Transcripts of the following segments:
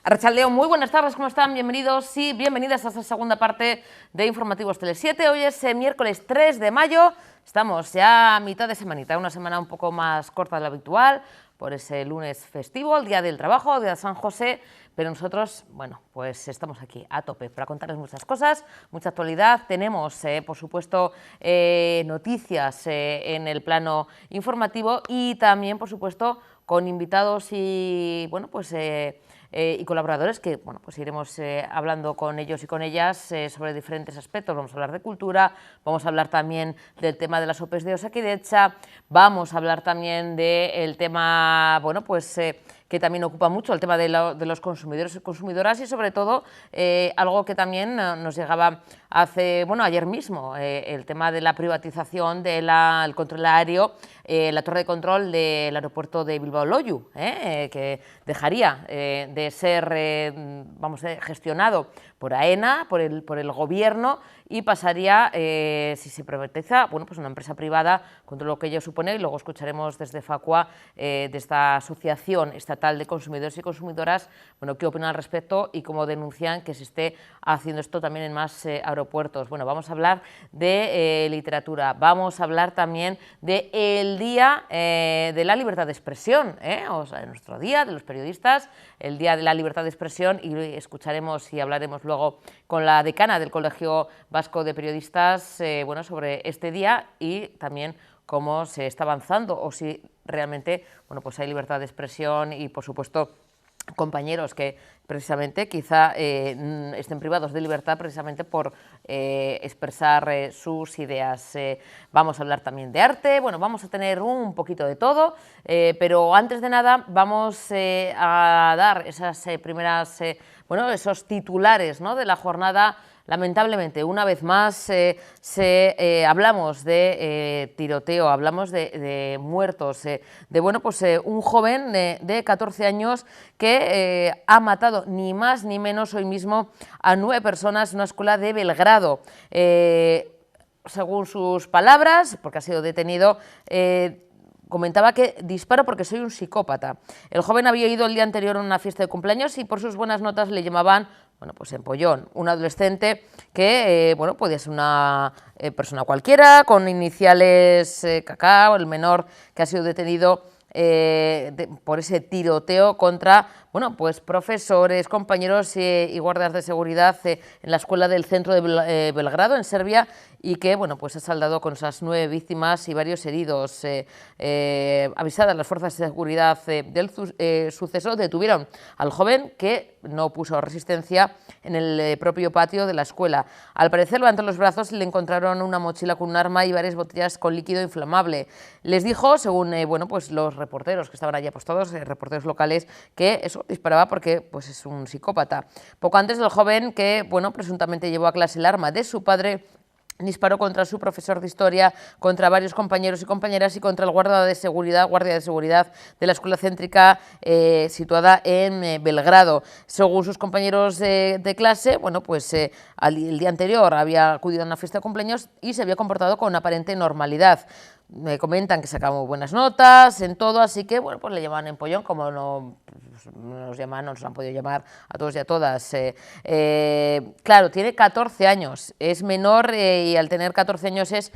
Arratsaldeon, muy buenas tardes, ¿cómo están? Bienvenidos y bienvenidas a esta segunda parte de Informativos Tele7. Hoy es miércoles 3 de mayo, estamos ya a mitad de semanita, una semana un poco más corta de lo habitual, por ese lunes festivo, el Día del Trabajo, Día de San José, pero nosotros, bueno, pues estamos aquí a tope para contarles muchas cosas, mucha actualidad. Tenemos, por supuesto, noticias en el plano informativo y también, por supuesto, con invitados y, bueno, pues y colaboradores que, bueno, pues iremos hablando con ellos y con ellas sobre diferentes aspectos. Vamos a hablar de cultura, vamos a hablar también del tema de las OPEs de Osakidetza, vamos a hablar también del tema, bueno, pues que también ocupa mucho, el tema de los consumidores y consumidoras y sobre todo algo que también nos llegaba ayer mismo, el tema de la privatización del control aéreo, la torre de control del aeropuerto de Bilbao-Loiu, que dejaría de ser gestionado por AENA, por el gobierno, y pasaría, si se privatiza, bueno, pues una empresa privada, con todo lo que ello supone, y luego escucharemos desde Facua, de esta Asociación Estatal de Consumidores y Consumidoras, bueno, qué opinan al respecto y cómo denuncian que se esté haciendo esto también en más aeropuertos. Bueno, vamos a hablar de literatura, vamos a hablar también del Día de la Libertad de Expresión, o sea, de nuestro día, de los periodistas, el Día de la Libertad de Expresión, y escucharemos y hablaremos luego con la decana del Colegio Vasco de Periodistas, bueno, sobre este día y también cómo se está avanzando o si realmente, bueno, pues hay libertad de expresión y, por supuesto, compañeros que precisamente quizá estén privados de libertad precisamente por expresar sus ideas. Vamos a hablar también de arte, bueno, vamos a tener un poquito de todo, pero antes de nada vamos a dar esas primeras, esos titulares, ¿no?, de la jornada. Lamentablemente, una vez más, hablamos de tiroteo, hablamos de muertos, de un joven de 14 años que ha matado ni más ni menos hoy mismo a 9 personas en una escuela de Belgrado. Según sus palabras, porque ha sido detenido, comentaba que disparo porque soy un psicópata. El joven había ido el día anterior a una fiesta de cumpleaños y por sus buenas notas le llamaban, bueno, pues empollón, un adolescente que, podía ser una persona cualquiera, con iniciales KK, el menor que ha sido detenido por ese tiroteo contra, profesores, compañeros y guardias de seguridad en la escuela del centro de Belgrado, en Serbia, y que, ha saldado con esas 9 víctimas y varios heridos. Avisadas las fuerzas de seguridad del suceso, detuvieron al joven que no puso resistencia en el propio patio de la escuela. Al parecer, levantó los brazos y le encontraron una mochila con un arma y varias botellas con líquido inflamable. Les dijo, según los reporteros que estaban allí apostados, reporteros locales, que eso disparaba porque es un psicópata. Poco antes, el joven que presuntamente llevó a clase el arma de su padre disparó contra su profesor de historia, contra varios compañeros y compañeras y contra el guardia de seguridad de la escuela céntrica situada en Belgrado. Según sus compañeros de clase, el día anterior había acudido a una fiesta de cumpleaños y se había comportado con aparente normalidad. Me comentan que sacamos buenas notas en todo, así que le llaman empollón, como no nos llaman, no nos han podido llamar a todos y a todas. Claro, tiene 14 años, es menor y al tener 14 años sí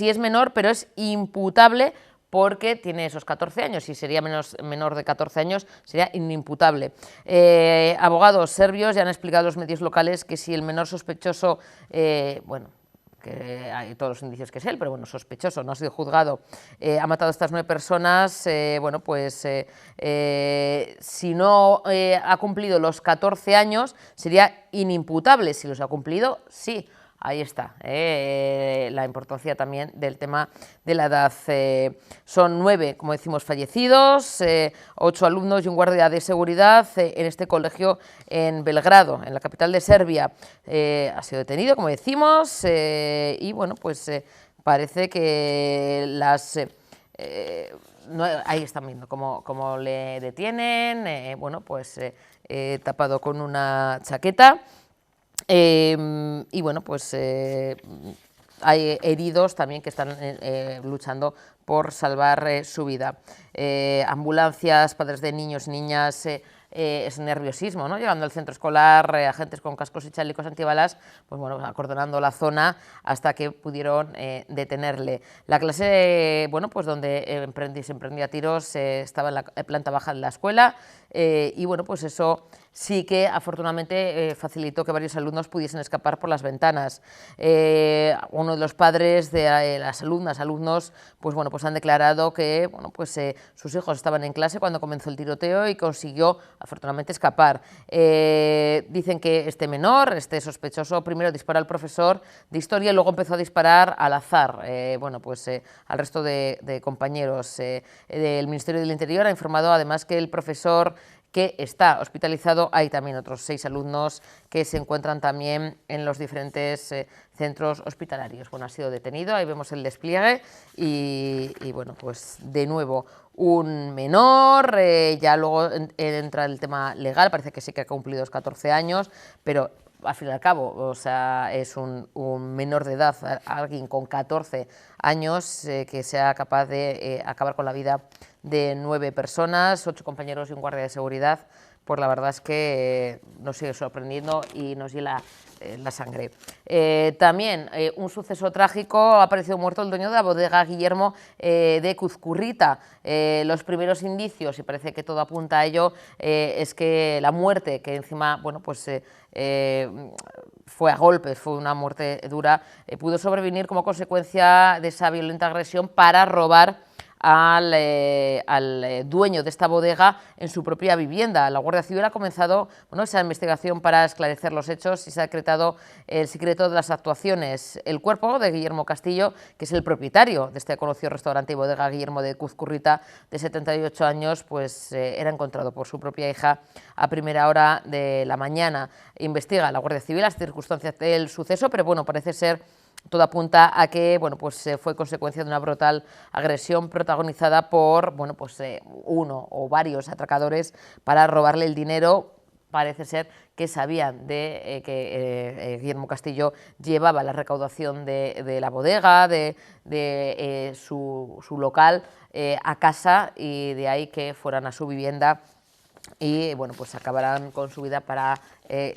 es menor, pero es imputable porque tiene esos 14 años, si sería menor de 14 años sería inimputable. Abogados serbios ya han explicado a los medios locales que si el menor sospechoso, que hay todos los indicios que es él, pero sospechoso, no ha sido juzgado, ha matado a estas 9 personas, si no ha cumplido los 14 años, sería inimputable. Si los ha cumplido, sí. Ahí está, la importancia también del tema de la edad. Son 9, como decimos, fallecidos, 8 alumnos y un guardia de seguridad en este colegio en Belgrado, en la capital de Serbia. Ha sido detenido, como decimos, y parece que las... ahí están viendo cómo le detienen, tapado con una chaqueta. Hay heridos también que están luchando por salvar su vida. Ambulancias, padres de niños y niñas ese nerviosismo, ¿no? Llegando al centro escolar, agentes con cascos y chalecos antibalas, pues bueno, acordonando la zona hasta que pudieron detenerle. La clase, bueno, pues donde se emprendía tiros estaba en la planta baja de la escuela y bueno, pues eso sí que afortunadamente facilitó que varios alumnos pudiesen escapar por las ventanas. Uno de los padres de las alumnos, pues bueno, pues han declarado que bueno, pues, sus hijos estaban en clase cuando comenzó el tiroteo y consiguió afortunadamente escapar. Dicen que este menor, este sospechoso, primero disparó al profesor de historia y luego empezó a disparar al azar, bueno, pues al resto de compañeros. El Ministerio del Interior ha informado además que el profesor que está hospitalizado, hay también otros 6 alumnos que se encuentran también en los diferentes centros hospitalarios. Bueno, ha sido detenido, ahí vemos el despliegue y bueno, pues de nuevo un menor, ya luego entra el tema legal, parece que sí que ha cumplido los 14 años, pero al fin y al cabo, o sea, es un menor de edad, alguien con 14 años que sea capaz de acabar con la vida de 9 personas, 8 compañeros y un guardia de seguridad. Pues la verdad es que nos sigue sorprendiendo y nos hiela la sangre. También un suceso trágico, ha aparecido muerto el dueño de la bodega Guillermo de Cuzcurrita. Los primeros indicios, y parece que todo apunta a ello, es que la muerte, que encima, bueno, pues fue a golpes, fue una muerte dura, pudo sobrevenir como consecuencia de esa violenta agresión para robar al dueño de esta bodega en su propia vivienda. La Guardia Civil ha comenzado esa investigación para esclarecer los hechos y se ha decretado el secreto de las actuaciones. El cuerpo de Guillermo Castillo, que es el propietario de este conocido restaurante y bodega Guillermo de Cuzcurrita, de 78 años, pues era encontrado por su propia hija a primera hora de la mañana. Investiga la Guardia Civil las circunstancias del suceso, pero bueno, parece ser, todo apunta a que bueno, pues, fue consecuencia de una brutal agresión protagonizada por bueno, pues, uno o varios atracadores para robarle el dinero. Parece ser que sabían de que Guillermo Castillo llevaba la recaudación de la bodega, de su local a casa, y de ahí que fueran a su vivienda y bueno, pues acabarán con su vida para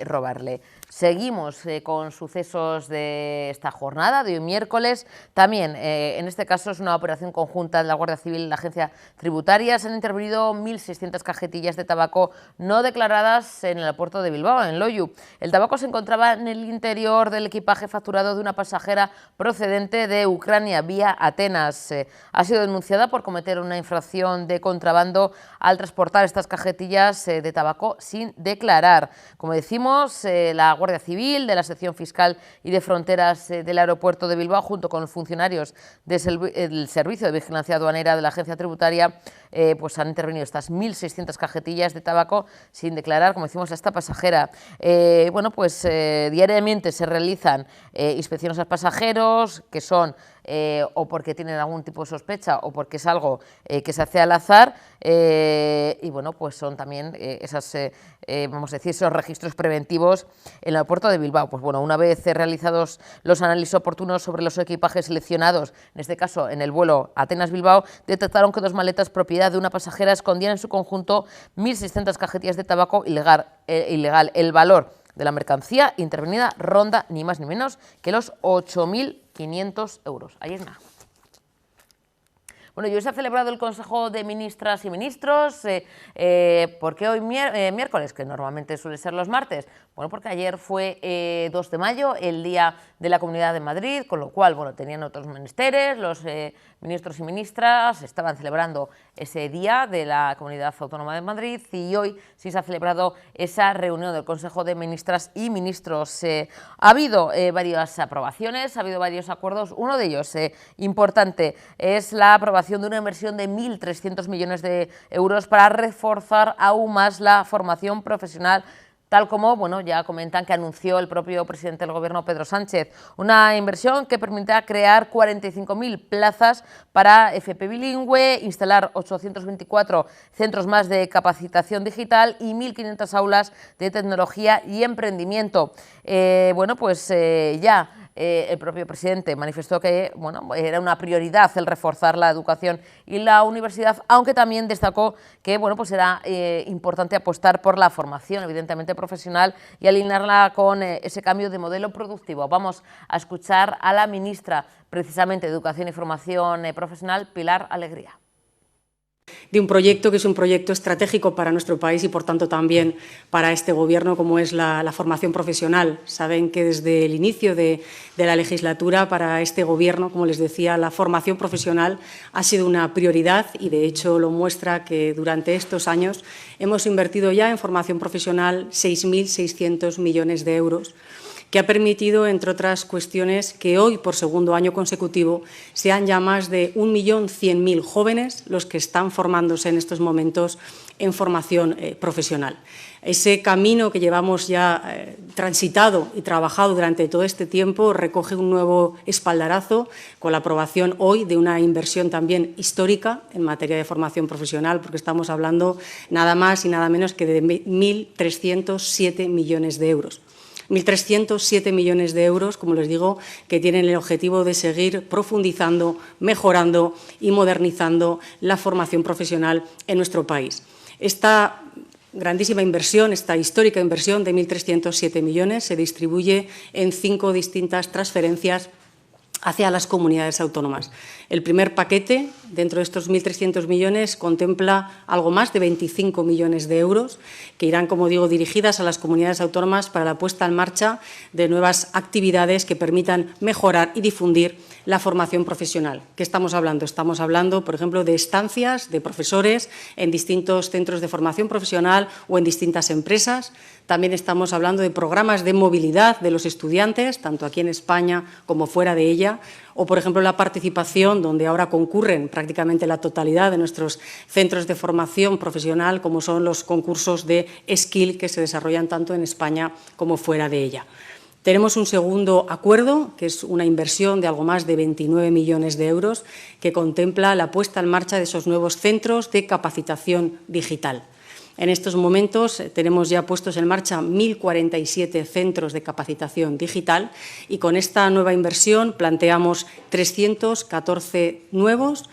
robarle. Seguimos con sucesos de esta jornada, de hoy miércoles. También, en este caso, es una operación conjunta de la Guardia Civil y la Agencia Tributaria. Se han intervenido 1.600 cajetillas de tabaco no declaradas en el aeropuerto de Bilbao, en Loiu. El tabaco se encontraba en el interior del equipaje facturado de una pasajera procedente de Ucrania, vía Atenas. Ha sido denunciada por cometer una infracción de contrabando al transportar estas cajetillas de tabaco sin declarar. Como decimos, la Guardia Civil, de la sección fiscal y de fronteras del aeropuerto de Bilbao, junto con funcionarios del Servicio de Vigilancia Aduanera de la Agencia Tributaria, pues han intervenido estas 1.600 cajetillas de tabaco sin declarar, como decimos, a esta pasajera. Bueno, pues diariamente se realizan inspecciones a pasajeros que son o porque tienen algún tipo de sospecha o porque es algo que se hace al azar, y bueno, pues son también vamos a decir, esos registros preventivos en el aeropuerto de Bilbao. Pues bueno, una vez realizados los análisis oportunos sobre los equipajes seleccionados, en este caso en el vuelo Atenas-Bilbao, detectaron que 2 maletas propiedad de una pasajera escondían en su conjunto 1.600 cajetillas de tabaco ilegal. El valor de la mercancía intervenida ronda ni más ni menos que los 8.500 euros. Ahí es nada. Bueno, y hoy se ha celebrado el Consejo de Ministras y Ministros. ¿Por qué hoy miércoles? Que normalmente suele ser los martes. Bueno, porque ayer fue 2 de mayo, el Día de la Comunidad de Madrid, con lo cual, bueno, tenían otros menesteres, los ministros y ministras estaban celebrando ese Día de la Comunidad Autónoma de Madrid, y hoy sí se ha celebrado esa reunión del Consejo de Ministras y Ministros. Ha habido varias aprobaciones, ha habido varios acuerdos. Uno de ellos, importante, es la aprobación de una inversión de 1.300 millones de euros para reforzar aún más la formación profesional, tal como bueno, ya comentan que anunció el propio presidente del Gobierno, Pedro Sánchez. Una inversión que permitirá crear 45.000 plazas para FP bilingüe, instalar 824 centros más de capacitación digital y 1.500 aulas de tecnología y emprendimiento. Bueno, pues ya el propio presidente manifestó que era una prioridad el reforzar la educación y la universidad, aunque también destacó que era importante apostar por la formación, evidentemente profesional, y alinearla con ese cambio de modelo productivo. Vamos a escuchar a la ministra precisamente de Educación y Formación Profesional, Pilar Alegría. De un proyecto que es un proyecto estratégico para nuestro país y, por tanto, también para este Gobierno, como es la formación profesional. Saben que desde el inicio de la legislatura para este Gobierno, como les decía, la formación profesional ha sido una prioridad y, de hecho, lo muestra que durante estos años hemos invertido ya en formación profesional 6.600 millones de euros, que ha permitido, entre otras cuestiones, que hoy, por segundo año consecutivo, sean ya más de 1.100.000 jóvenes los que están formándose en estos momentos en formación profesional. Ese camino que llevamos ya transitado y trabajado durante todo este tiempo recoge un nuevo espaldarazo con la aprobación hoy de una inversión también histórica en materia de formación profesional, porque estamos hablando nada más y nada menos que de 1.307 millones de euros. 1.307 millones de euros, como les digo, que tienen el objetivo de seguir profundizando, mejorando y modernizando la formación profesional en nuestro país. Esta grandísima inversión, esta histórica inversión de 1.307 millones, se distribuye en 5 distintas transferencias hacia las comunidades autónomas. El primer paquete, dentro de estos 1.300 millones, contempla algo más de 25 millones de euros que irán, como digo, dirigidas a las comunidades autónomas para la puesta en marcha de nuevas actividades que permitan mejorar y difundir la formación profesional. ¿Qué estamos hablando? Estamos hablando, por ejemplo, de estancias de profesores en distintos centros de formación profesional o en distintas empresas. También estamos hablando de programas de movilidad de los estudiantes, tanto aquí en España como fuera de ella, o, por ejemplo, la participación, donde ahora concurren prácticamente la totalidad de nuestros centros de formación profesional, como son los concursos de Skill que se desarrollan tanto en España como fuera de ella. Tenemos un segundo acuerdo, que es una inversión de algo más de 29 millones de euros, que contempla la puesta en marcha de esos nuevos centros de capacitación digital. En estos momentos tenemos ya puestos en marcha 1.047 centros de capacitación digital y con esta nueva inversión planteamos 314 nuevos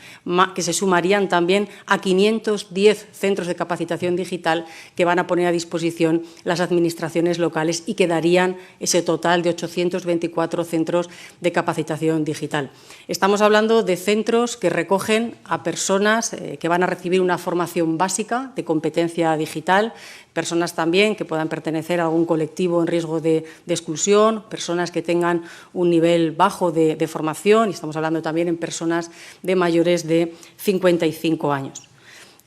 que se sumarían también a 510 centros de capacitación digital que van a poner a disposición las administraciones locales y que darían ese total de 824 centros de capacitación digital. Estamos hablando de centros que recogen a personas que van a recibir una formación básica de competencia digital, personas también que puedan pertenecer a algún colectivo en riesgo de exclusión, personas que tengan un nivel bajo de formación, y estamos hablando también en personas de mayores de 55 años.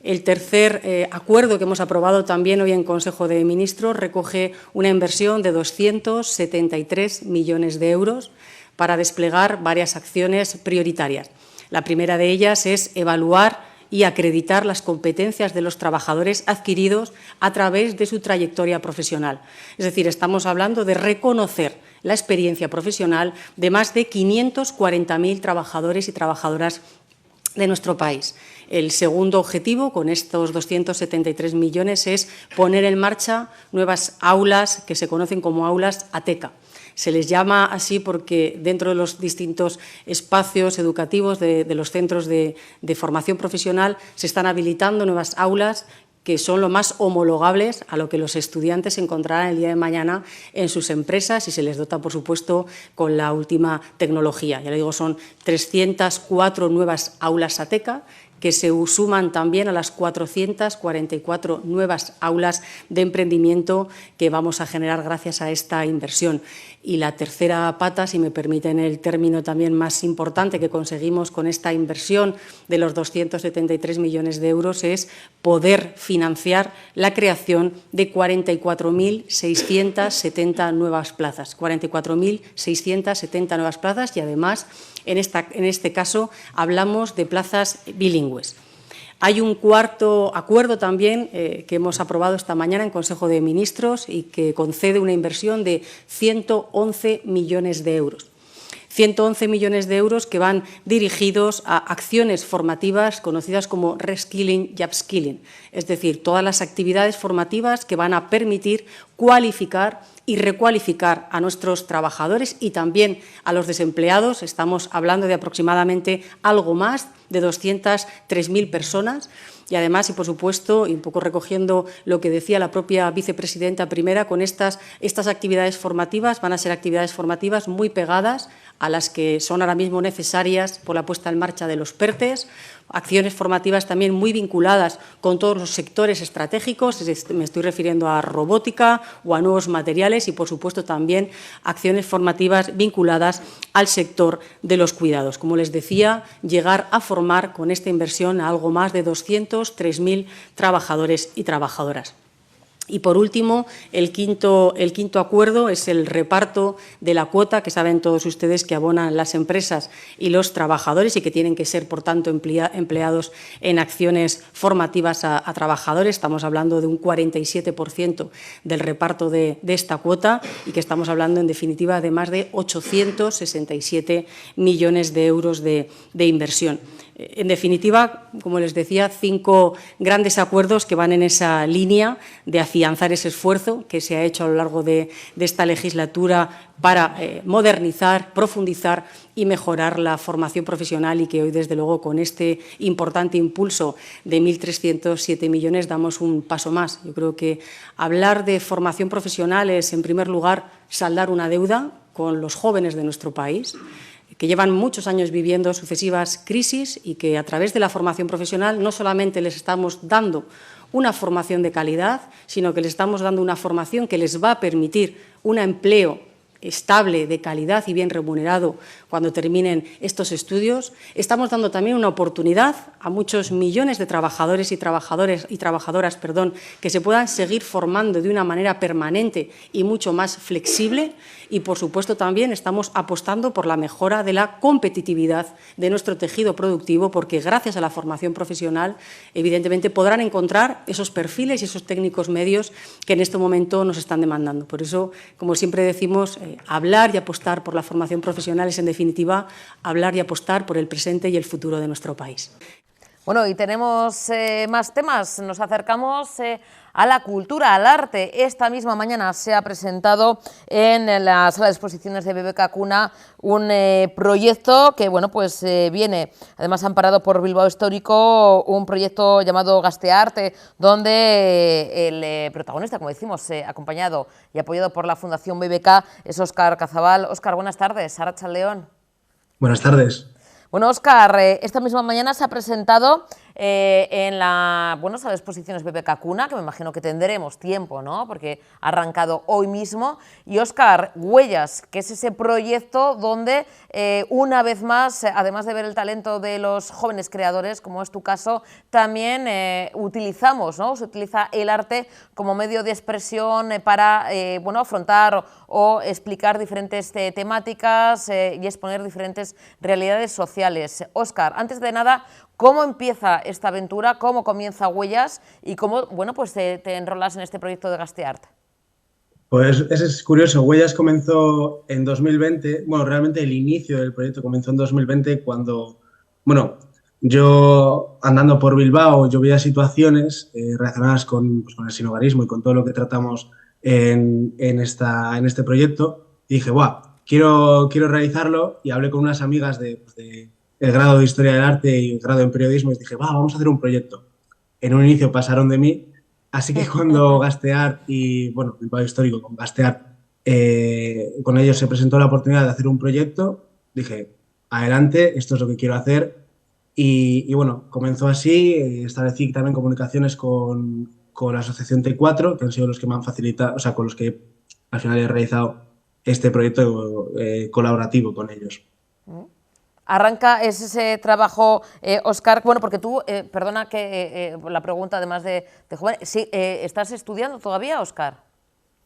El tercer acuerdo que hemos aprobado también hoy en Consejo de Ministros recoge una inversión de 273 millones de euros para desplegar varias acciones prioritarias. La primera de ellas es evaluar y acreditar las competencias de los trabajadores adquiridos a través de su trayectoria profesional. Es decir, estamos hablando de reconocer la experiencia profesional de más de 540.000 trabajadores y trabajadoras de nuestro país. El segundo objetivo, con estos 273 millones, es poner en marcha nuevas aulas que se conocen como aulas ATECA. Se les llama así porque dentro de los distintos espacios educativos de los centros de formación profesional se están habilitando nuevas aulas que son lo más homologables a lo que los estudiantes encontrarán el día de mañana en sus empresas y se les dota, por supuesto, con la última tecnología. Ya le digo, son 304 nuevas aulas ATECA que se suman también a las 444 nuevas aulas de emprendimiento que vamos a generar gracias a esta inversión. Y la tercera pata, si me permiten el término también más importante que conseguimos con esta inversión de los 273 millones de euros, es poder financiar la creación de 44.670 nuevas plazas. 44.670 nuevas plazas y, además, en este caso, hablamos de plazas bilingües. Hay un cuarto acuerdo también que hemos aprobado esta mañana en Consejo de Ministros y que concede una inversión de 111 millones de euros. 111 millones de euros que van dirigidos a acciones formativas conocidas como reskilling y upskilling, es decir, todas las actividades formativas que van a permitir cualificar y recualificar a nuestros trabajadores y también a los desempleados. Estamos hablando de aproximadamente algo más de 203.000 personas. Y además, y por supuesto, y un poco recogiendo lo que decía la propia vicepresidenta primera, con estas actividades formativas van a ser actividades formativas muy pegadas a las que son ahora mismo necesarias por la puesta en marcha de los PERTEs, acciones formativas también muy vinculadas con todos los sectores estratégicos, me estoy refiriendo a robótica o a nuevos materiales y, por supuesto, también acciones formativas vinculadas al sector de los cuidados. Como les decía, llegar a formar con esta inversión a algo más de 203.000 trabajadores y trabajadoras. Y, por último, el quinto acuerdo es el reparto de la cuota que saben todos ustedes que abonan las empresas y los trabajadores y que tienen que ser, por tanto, empleados en acciones formativas a trabajadores. Estamos hablando de un 47% del reparto de esta cuota y que estamos hablando, en definitiva, de más de 867 millones de euros de inversión. En definitiva, como les decía, 5 grandes acuerdos que van en esa línea de afianzar ese esfuerzo que se ha hecho a lo largo de esta legislatura para modernizar, profundizar y mejorar la formación profesional y que hoy, desde luego, con este importante impulso de 1.307 millones damos un paso más. Yo creo que hablar de formación profesional es, en primer lugar, saldar una deuda con los jóvenes de nuestro país, que llevan muchos años viviendo sucesivas crisis y que, a través de la formación profesional, no solamente les estamos dando una formación de calidad, sino que les estamos dando una formación que les va a permitir un empleo estable, de calidad y bien remunerado cuando terminen estos estudios. Estamos dando también una oportunidad a muchos millones de trabajadores y trabajadoras que se puedan seguir formando de una manera permanente y mucho más flexible. Y, por supuesto, también estamos apostando por la mejora de la competitividad de nuestro tejido productivo, porque gracias a la formación profesional, evidentemente, podrán encontrar esos perfiles y esos técnicos medios que en este momento nos están demandando. Por eso, como siempre decimos, hablar y apostar por la formación profesional es, en definitiva, hablar y apostar por el presente y el futuro de nuestro país. Bueno, y tenemos más temas. Nos acercamos a la cultura, al arte. Esta misma mañana se ha presentado en la sala de exposiciones de BBK Cuna un proyecto que, bueno, pues viene, además amparado por Bilbao Histórico, un proyecto llamado Gaztearte, donde el protagonista, como decimos, acompañado y apoyado por la Fundación BBK, es Óscar Cazabal. Óscar, buenas tardes. Arratsaldeon. Buenas tardes. Bueno, Óscar, esta misma mañana se ha presentado en la sala de exposiciones BBK Cuna, que me imagino que tendremos tiempo, ¿no?, porque ha arrancado hoy mismo. Y, Óscar, Huellas, que es ese proyecto donde, una vez más, además de ver el talento de los jóvenes creadores, como es tu caso, también utilizamos, ¿no?, se utiliza el arte como medio de expresión para afrontar o explicar diferentes temáticas y exponer diferentes realidades sociales. Óscar, antes de nada, ¿cómo empieza esta aventura? ¿Cómo comienza Huellas? ¿Y cómo te enrolas en este proyecto de Gaztearte? Pues es curioso. Huellas comenzó en 2020. Bueno, realmente el inicio del proyecto comenzó en 2020 cuando, yo andando por Bilbao, yo veía situaciones relacionadas con el sinhogarismo y con todo lo que tratamos en este proyecto. Y dije, quiero realizarlo, y hablé con unas amigas de el grado de Historia del Arte y el grado en Periodismo, y dije, vamos a hacer un proyecto. En un inicio pasaron de mí, así que cuando Gaztearte y, Bilbao Histórico con Gaztearte, con ellos se presentó la oportunidad de hacer un proyecto, dije, adelante, esto es lo que quiero hacer. Y comenzó así. Establecí también comunicaciones con la Asociación T4, que han sido los que me han facilitado, con los que al final he realizado este proyecto colaborativo con ellos. Arranca ese trabajo, Óscar, porque tú, perdona que la pregunta, además de joven, ¿sí, estás estudiando todavía, Óscar?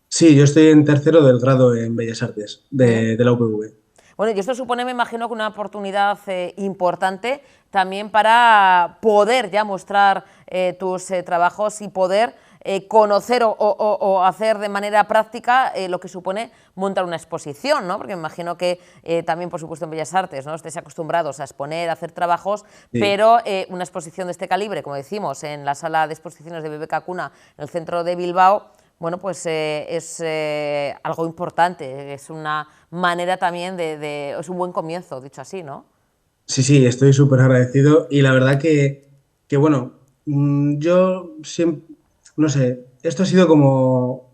Sí, yo estoy en tercero del grado en Bellas Artes de la UPV. Bueno, y esto supone, me imagino, que una oportunidad importante también para poder ya mostrar tus trabajos y poder conocer o hacer de manera práctica lo que supone montar una exposición, ¿no? Porque me imagino que también, por supuesto, en Bellas Artes, ¿no?, estéis acostumbrados a exponer, a hacer trabajos, sí, pero una exposición de este calibre, como decimos, en la sala de exposiciones de BBK Cuna, en el centro de Bilbao, bueno, pues es algo importante, es una manera también es un buen comienzo, dicho así, ¿no? Sí, sí, estoy súper agradecido y la verdad que bueno, yo siempre, no sé, esto ha sido como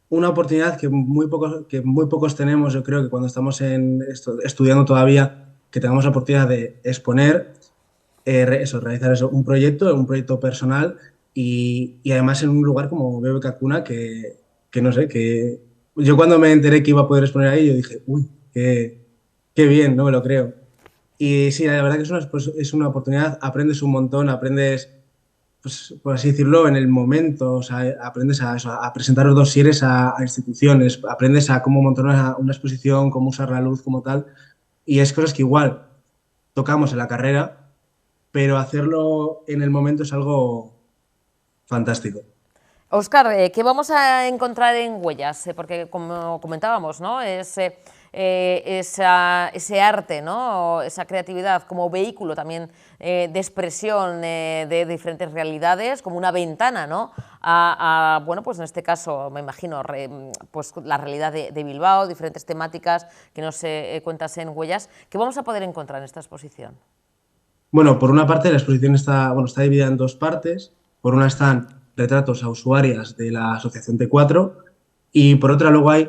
una oportunidad que muy pocos tenemos, yo creo que cuando estamos estudiando todavía, que tengamos la oportunidad de exponer, realizar eso, un proyecto personal y además en un lugar como BBK Cuna que no sé, que yo cuando me enteré que iba a poder exponer ahí, yo dije, uy, qué bien, no me lo creo. Y sí, la verdad que es una oportunidad, aprendes un montón, aprendes, pues, por así decirlo, en el momento, o sea, aprendes a, eso, a presentar los dosieres a instituciones, aprendes a cómo montar una exposición, cómo usar la luz como tal, y es cosas que igual tocamos en la carrera, pero hacerlo en el momento es algo fantástico. Óscar, ¿qué vamos a encontrar en Huellas? Porque como comentábamos, ¿no? Ese arte, ¿no? Esa creatividad como vehículo también de expresión de diferentes realidades, como una ventana, ¿no? Bueno, pues en este caso, me imagino, pues la realidad de Bilbao, diferentes temáticas que nos cuentas en Huellas. ¿Qué vamos a poder encontrar en esta exposición? Bueno, por una parte la exposición está dividida en dos partes. Por una están retratos a usuarias de la Asociación T4 y por otra luego hay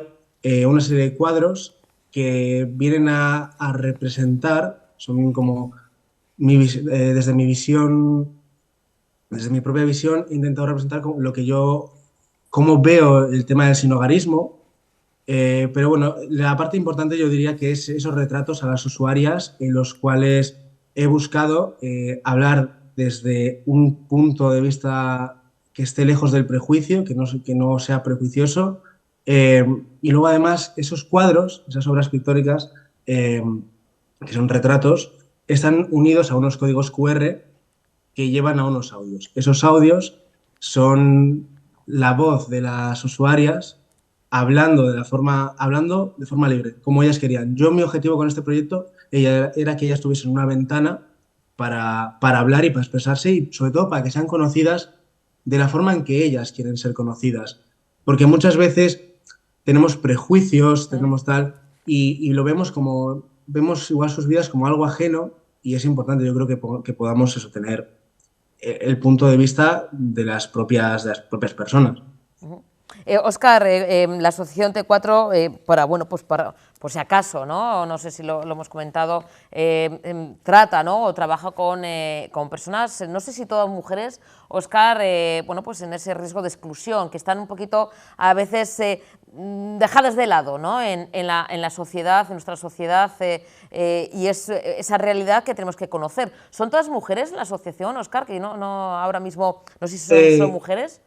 una serie de cuadros que vienen a representar, son como desde mi visión, desde mi propia visión, he intentado representar lo que cómo veo el tema del sinogarismo. Pero bueno, la parte importante yo diría que es esos retratos a las usuarias en los cuales he buscado hablar desde un punto de vista que esté lejos del prejuicio, que no sea prejuicioso. Eh, y luego además esos cuadros, esas obras pictóricas, que son retratos, están unidos a unos códigos QR que llevan a unos audios. Esos audios son la voz de las usuarias hablando de forma libre, como ellas querían. Mi objetivo con este proyecto era que ellas tuviesen una ventana para hablar y para expresarse y sobre todo para que sean conocidas de la forma en que ellas quieren ser conocidas. Porque muchas veces tenemos prejuicios, tenemos tal, y lo vemos igual sus vidas como algo ajeno y es importante, yo creo que podamos eso, tener el punto de vista de las propias personas. Óscar, la asociación T4, bueno, pues por si acaso, ¿no? No sé si lo hemos comentado, trata, ¿no? O trabaja con personas, no sé si todas mujeres, Óscar, bueno, pues en ese riesgo de exclusión, que están un poquito a veces dejadas de lado, ¿no? En la sociedad, en nuestra sociedad, y es esa realidad que tenemos que conocer. ¿Son todas mujeres en la asociación, Óscar? Que no ahora mismo, no sé si son mujeres.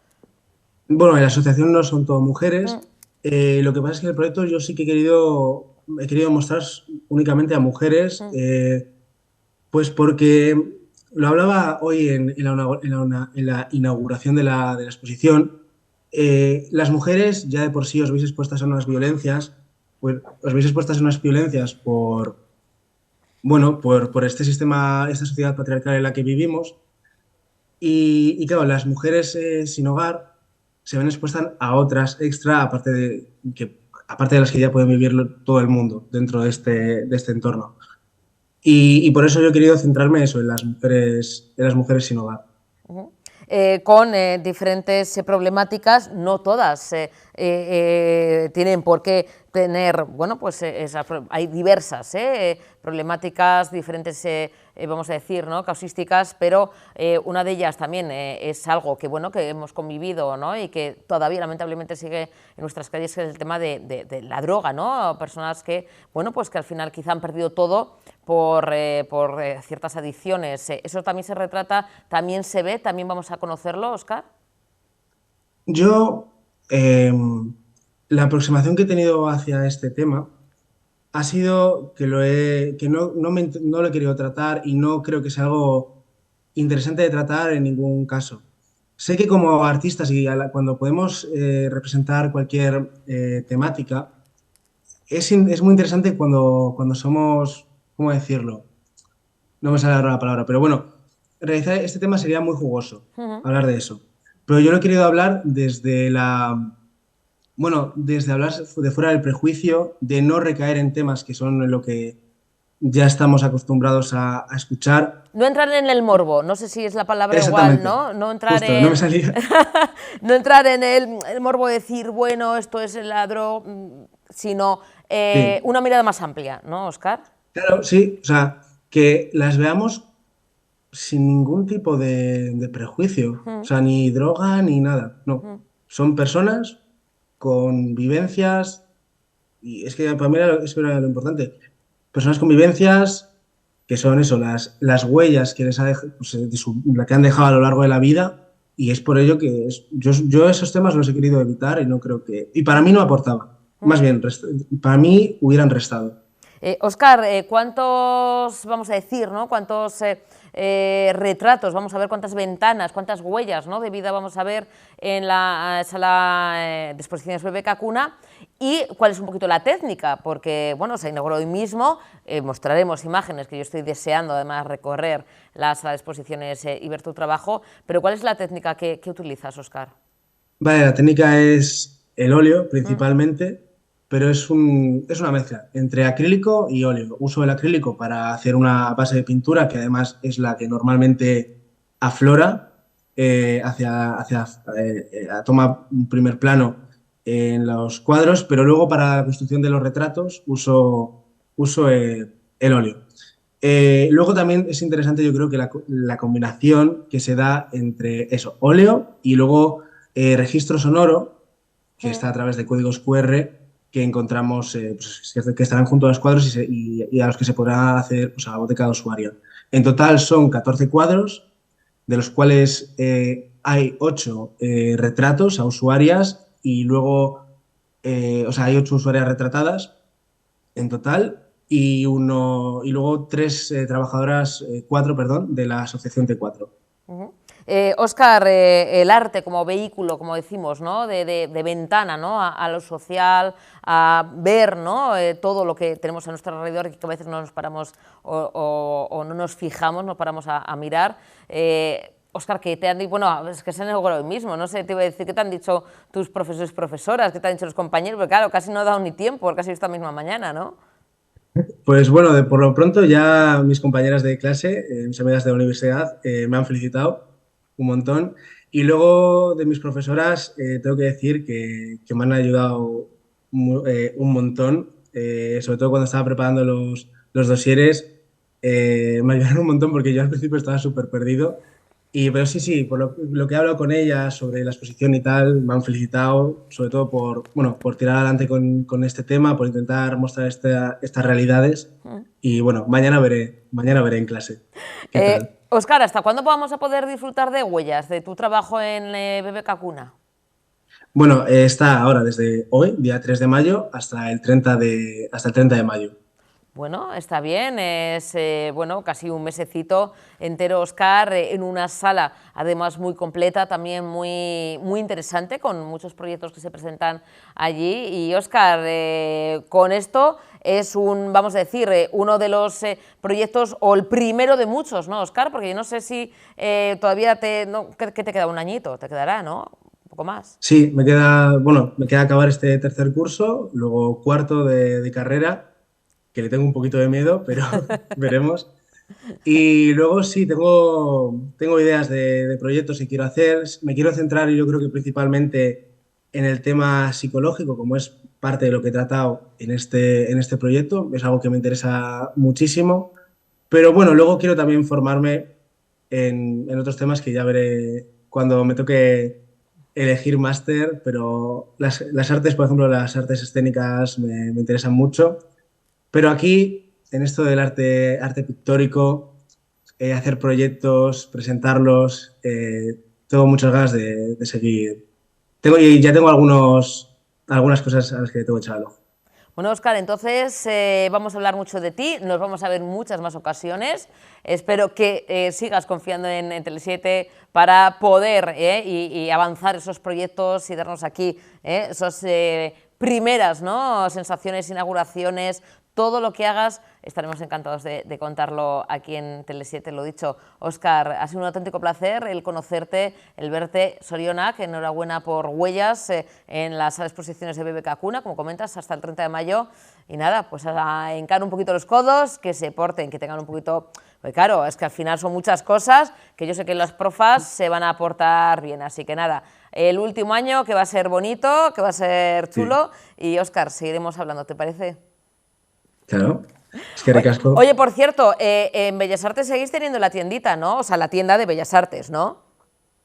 Bueno, en la asociación no son todo mujeres. Mm. Lo que pasa es que en el proyecto yo sí que he querido mostrar únicamente a mujeres, pues porque lo hablaba hoy en la inauguración de la exposición. Las mujeres ya de por sí os veis expuestas a unas violencias, pues os veis expuestas a unas violencias por este sistema, esta sociedad patriarcal en la que vivimos. Y claro, las mujeres sin hogar se ven expuestas a otras extra, aparte de las que ya pueden vivir todo el mundo dentro de este entorno. Y por eso yo he querido centrarme eso, en las mujeres sin hogar. Con diferentes problemáticas, no todas tienen por qué tener, bueno, pues hay diversas problemáticas, diferentes, vamos a decir, ¿no? Causísticas, pero una de ellas también es algo que, bueno, que hemos convivido, ¿no? Y que todavía lamentablemente sigue en nuestras calles, que es el tema de la droga, ¿no? Personas que, bueno, pues que al final quizá han perdido todo por ciertas adicciones. Eso también se retrata, también se ve, también vamos a conocerlo, Óscar. Yo, la aproximación que he tenido hacia este tema ha sido que no lo he querido tratar y no creo que sea algo interesante de tratar en ningún caso. Sé que como artistas cuando podemos representar cualquier temática, es muy interesante cuando somos, ¿cómo decirlo? No me sale ahora la palabra, pero bueno, realizar este tema sería muy jugoso, hablar de eso. Pero yo lo he querido hablar desde bueno, desde hablar de fuera del prejuicio, de no recaer en temas que son lo que ya estamos acostumbrados a escuchar. No entrar en el morbo, no sé si es la palabra igual, Exactamente, ¿no? No entrar justo, no me en, salía. no entrar en el morbo de decir, bueno, esto es el ladrón, sino Sí, una mirada más amplia, ¿no, Óscar? claro, sí, o sea, que las veamos sin ningún tipo de prejuicio, o sea, ni droga ni nada, no. Son personas con vivencias, y es que para mí eso era lo importante, personas con vivencias que son eso, las huellas que les ha pues, la que han dejado a lo largo de la vida, y es por ello que yo esos temas los he querido evitar y no creo que... Y para mí no aportaba, más bien, para mí hubieran restado. Óscar, ¿cuántos, vamos a decir, ¿no? ¿Cuántos retratos, vamos a ver cuántas ventanas, cuántas huellas, ¿no?, de vida vamos a ver en la sala de exposiciones BBK Cuna? Y cuál es un poquito la técnica, porque bueno, se inauguró hoy mismo, mostraremos imágenes que yo estoy deseando además recorrer la sala de exposiciones y ver tu trabajo, pero ¿cuál es la técnica que utilizas, Óscar? Vale, la técnica es el óleo principalmente, pero es una mezcla entre acrílico y óleo. Uso el acrílico para hacer una base de pintura, que además es la que normalmente aflora toma un primer plano en los cuadros, pero luego para la construcción de los retratos uso el óleo. Luego también es interesante, yo creo que la combinación que se da entre eso, óleo y luego registro sonoro, que está a través de códigos QR que encontramos, pues, que estarán junto a los cuadros y a los que se podrá hacer, pues, a la voz de cada usuario. En total son 14 cuadros, de los cuales hay 8 retratos a usuarias y luego, o sea, hay 8 usuarias retratadas en total y luego 3 trabajadoras, 4, perdón, de la asociación T4. Óscar, el arte como vehículo, como decimos, ¿no?, de ventana, ¿no?, a lo social, a ver, ¿no?, todo lo que tenemos a nuestro alrededor y que a veces no nos paramos o no nos fijamos, no paramos a mirar. Óscar, que te han dicho, bueno, es que se han inaugurado hoy mismo, no sé, te iba a decir, ¿qué te han dicho tus profesores y profesoras? ¿Qué te han dicho los compañeros? Porque claro, casi no he dado ni tiempo, casi esta misma mañana, ¿no? Pues bueno, por lo pronto ya mis compañeras de clase, mis amigas de la universidad, me han felicitado un montón. Y luego de mis profesoras, tengo que decir que me han ayudado un montón, sobre todo cuando estaba preparando los dosieres, me ayudaron un montón porque yo al principio estaba súper perdido. Pero sí, sí, por lo que he hablado con ellas sobre la exposición y tal, me han felicitado, sobre todo bueno, por tirar adelante con este tema, por intentar mostrar estas realidades. Y bueno, mañana veré en clase qué tal. Óscar, ¿hasta cuándo vamos a poder disfrutar de huellas de tu trabajo en BBK Cuna? Bueno, está ahora desde hoy, día 3 de mayo, hasta el 30 de mayo. Bueno, está bien, es bueno, casi un mesecito entero, Óscar, en una sala, además muy completa, también muy interesante, con muchos proyectos que se presentan allí. Y Óscar, con esto es vamos a decir, uno de los proyectos, o el primero de muchos, ¿no, Óscar? Porque yo no sé si todavía ¿qué te queda? Un añito, te quedará, ¿no? Un poco más. Sí, me queda acabar este tercer curso, luego cuarto de carrera, que le tengo un poquito de miedo, pero veremos. Y luego sí, tengo ideas de proyectos que quiero hacer. Me quiero centrar, yo creo que principalmente en el tema psicológico, como es parte de lo que he tratado en este proyecto. Es algo que me interesa muchísimo. Pero bueno, luego quiero también formarme en otros temas que ya veré cuando me toque elegir máster. Pero las artes, por ejemplo, las artes escénicas me interesan mucho. Pero aquí, en esto del arte pictórico, hacer proyectos, presentarlos, tengo muchas ganas de seguir. Ya tengo algunas cosas a las que tengo echado el ojo. Bueno, Óscar, entonces vamos a hablar mucho de ti, nos vamos a ver en muchas más ocasiones. Espero que sigas confiando en Tele7 para poder y avanzar esos proyectos y darnos aquí esas primeras, ¿no?, sensaciones, inauguraciones, todo lo que hagas, estaremos encantados de contarlo aquí en Tele7. Lo dicho, Óscar, ha sido un auténtico placer el conocerte, el verte. Zorionak, enhorabuena por Huellas en las exposiciones de BBK Cuna, como comentas, hasta el 30 de mayo. Y nada, pues a hincar un poquito los codos, que se porten, que tengan un poquito... Pues claro, es que al final son muchas cosas que yo sé que las profas se van a portar bien. Así que nada, el último año que va a ser bonito, que va a ser chulo. Sí. Y Óscar, seguiremos hablando, ¿te parece? Claro, es que ricasco. Oye, por cierto, en Bellas Artes seguís teniendo la tiendita, ¿no? O sea, la tienda de Bellas Artes, ¿no?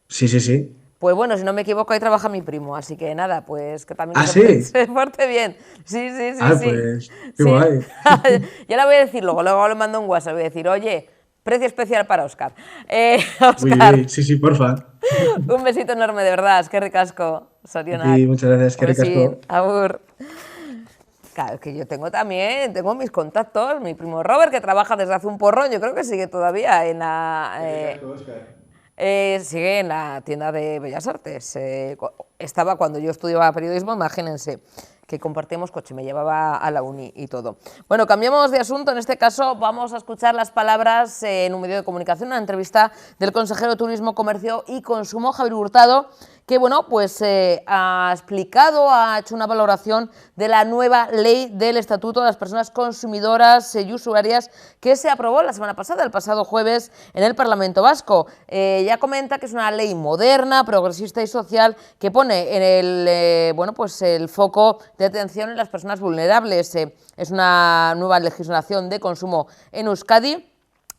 Sí, sí, sí. Pues bueno, si no me equivoco, ahí trabaja mi primo, así que nada, pues que también se porte bien. Sí. Pues qué guay. Ya le voy a decir luego le mando un WhatsApp, voy a decir, oye, precio especial para Óscar. Óscar. Uy, sí, porfa. Un besito enorme, de verdad, es que ricasco. Zorionak. Sí, muchas gracias, que ricasco. Agur. Claro, es que yo tengo mis contactos, mi primo Robert, que trabaja desde hace un porrón, yo creo que sigue todavía en la... sigue en la tienda de Bellas Artes. Estaba cuando yo estudiaba periodismo, imagínense, que compartíamos coche, me llevaba a la uni y todo. Bueno, cambiamos de asunto, en este caso vamos a escuchar las palabras en un medio de comunicación, una entrevista del consejero de Turismo, Comercio y Consumo, Javier Hurtado, que bueno, pues ha explicado, ha hecho una valoración de la nueva ley del Estatuto de las Personas Consumidoras y Usuarias que se aprobó la semana pasada, el pasado jueves, en el Parlamento Vasco. Ya comenta que es una ley moderna, progresista y social que pone en el foco de atención en las personas vulnerables. Es una nueva legislación de consumo en Euskadi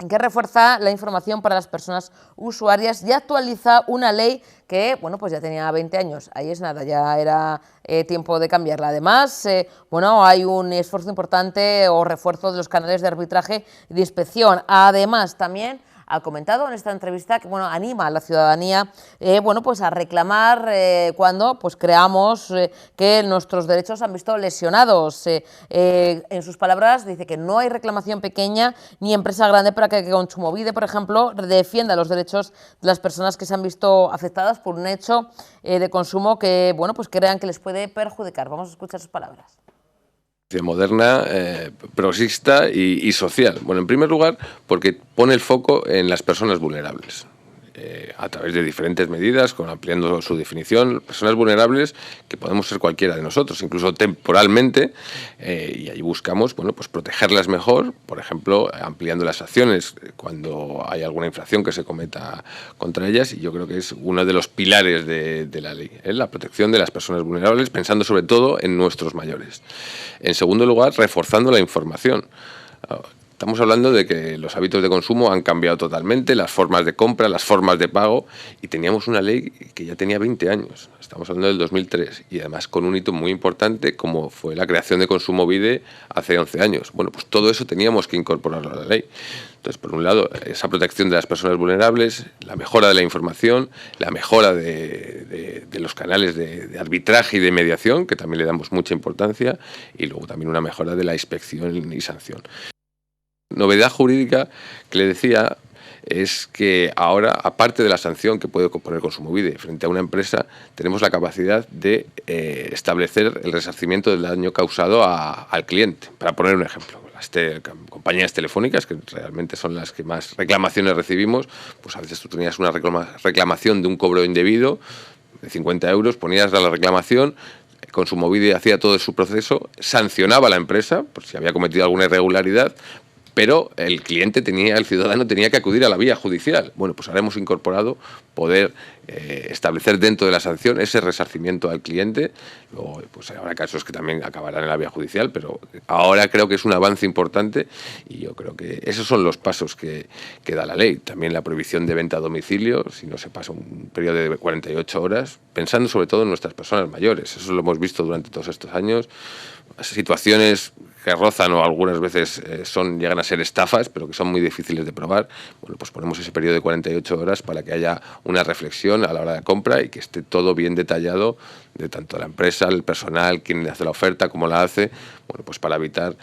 que refuerza la información para las personas usuarias y actualiza una ley que, bueno, pues ya tenía 20 años, ahí es nada, ya era tiempo de cambiarla. Además, hay un esfuerzo importante o refuerzo de los canales de arbitraje y de inspección. Además, también ha comentado en esta entrevista que anima a la ciudadanía a reclamar cuando creamos que nuestros derechos han visto lesionados. En sus palabras dice que no hay reclamación pequeña ni empresa grande para que Kontsumobide, por ejemplo, defienda los derechos de las personas que se han visto afectadas por un hecho de consumo que crean que les puede perjudicar. Vamos a escuchar sus palabras. Moderna, progresista y social. Bueno, en primer lugar, porque pone el foco en las personas vulnerables. A través de diferentes medidas, ampliando su definición, personas vulnerables que podemos ser cualquiera de nosotros, incluso temporalmente, y ahí buscamos protegerlas mejor, por ejemplo, ampliando las acciones cuando hay alguna infracción que se cometa contra ellas, y yo creo que es uno de los pilares de la ley, la protección de las personas vulnerables, pensando sobre todo en nuestros mayores. En segundo lugar, reforzando la información. Estamos hablando de que los hábitos de consumo han cambiado totalmente, las formas de compra, las formas de pago, y teníamos una ley que ya tenía 20 años, estamos hablando del 2003, y además con un hito muy importante como fue la creación de Kontsumobide hace 11 años. Bueno, pues todo eso teníamos que incorporarlo a la ley. Entonces, por un lado, esa protección de las personas vulnerables, la mejora de la información, la mejora de los canales de arbitraje y de mediación, que también le damos mucha importancia, y luego también una mejora de la inspección y sanción. Novedad jurídica que le decía es que ahora, aparte de la sanción que puede componer Kontsumobide frente a una empresa, tenemos la capacidad de establecer el resarcimiento del daño causado al cliente. Para poner un ejemplo, las compañías telefónicas, que realmente son las que más reclamaciones recibimos, pues a veces tú tenías una reclamación de un cobro indebido de 50 euros, ponías la reclamación, Kontsumobide hacía todo su proceso, sancionaba a la empresa por si había cometido alguna irregularidad, pero el ciudadano tenía que acudir a la vía judicial. Bueno, pues ahora hemos incorporado poder establecer dentro de la sanción ese resarcimiento al cliente. Luego, pues habrá casos que también acabarán en la vía judicial, pero ahora creo que es un avance importante y yo creo que esos son los pasos que da la ley. También la prohibición de venta a domicilio, si no se pasa un periodo de 48 horas, pensando sobre todo en nuestras personas mayores. Eso lo hemos visto durante todos estos años. Situaciones que rozan o algunas veces llegan a ser estafas, pero que son muy difíciles de probar. Bueno, pues ponemos ese periodo de 48 horas para que haya una reflexión a la hora de la compra y que esté todo bien detallado de tanto la empresa, el personal, quien hace la oferta, cómo la hace, bueno, pues para evitar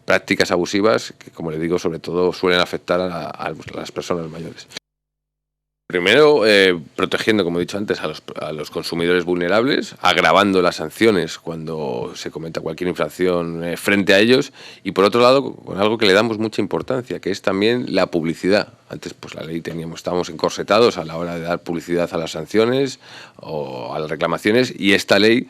prácticas abusivas que, como le digo, sobre todo suelen afectar a las personas mayores. Primero, protegiendo, como he dicho antes, a los consumidores vulnerables, agravando las sanciones cuando se cometa cualquier infracción frente a ellos, y por otro lado, con algo que le damos mucha importancia, que es también la publicidad. Antes, pues la ley estábamos encorsetados a la hora de dar publicidad a las sanciones o a las reclamaciones, y esta ley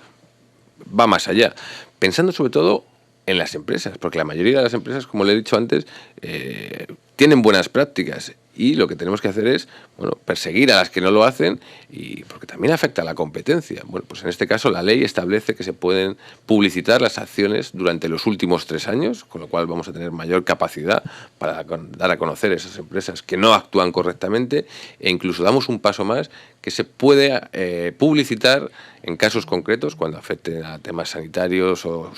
va más allá, pensando sobre todo en las empresas, porque la mayoría de las empresas, como le he dicho antes, tienen buenas prácticas. Y lo que tenemos que hacer es, bueno, perseguir a las que no lo hacen, y porque también afecta a la competencia. Bueno, pues en este caso la ley establece que se pueden publicitar las acciones durante los últimos 3 años, con lo cual vamos a tener mayor capacidad para dar a conocer esas empresas que no actúan correctamente, e incluso damos un paso más, que se puede publicitar en casos concretos cuando afecten a temas sanitarios o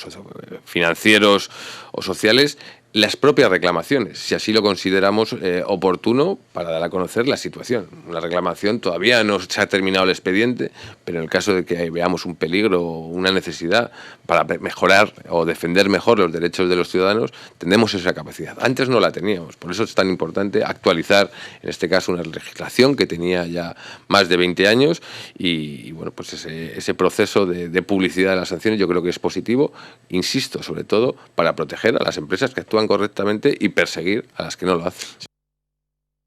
financieros o sociales, las propias reclamaciones, si así lo consideramos oportuno, para dar a conocer la situación. Una reclamación, todavía no se ha terminado el expediente, pero en el caso de que veamos un peligro o una necesidad para mejorar o defender mejor los derechos de los ciudadanos, tenemos esa capacidad. Antes no la teníamos, por eso es tan importante actualizar, en este caso, una legislación que tenía ya más de 20 años, y bueno, pues ese proceso de publicidad de las sanciones yo creo que es positivo, insisto, sobre todo para proteger a las empresas que actúan correctamente y perseguir a las que no lo hacen.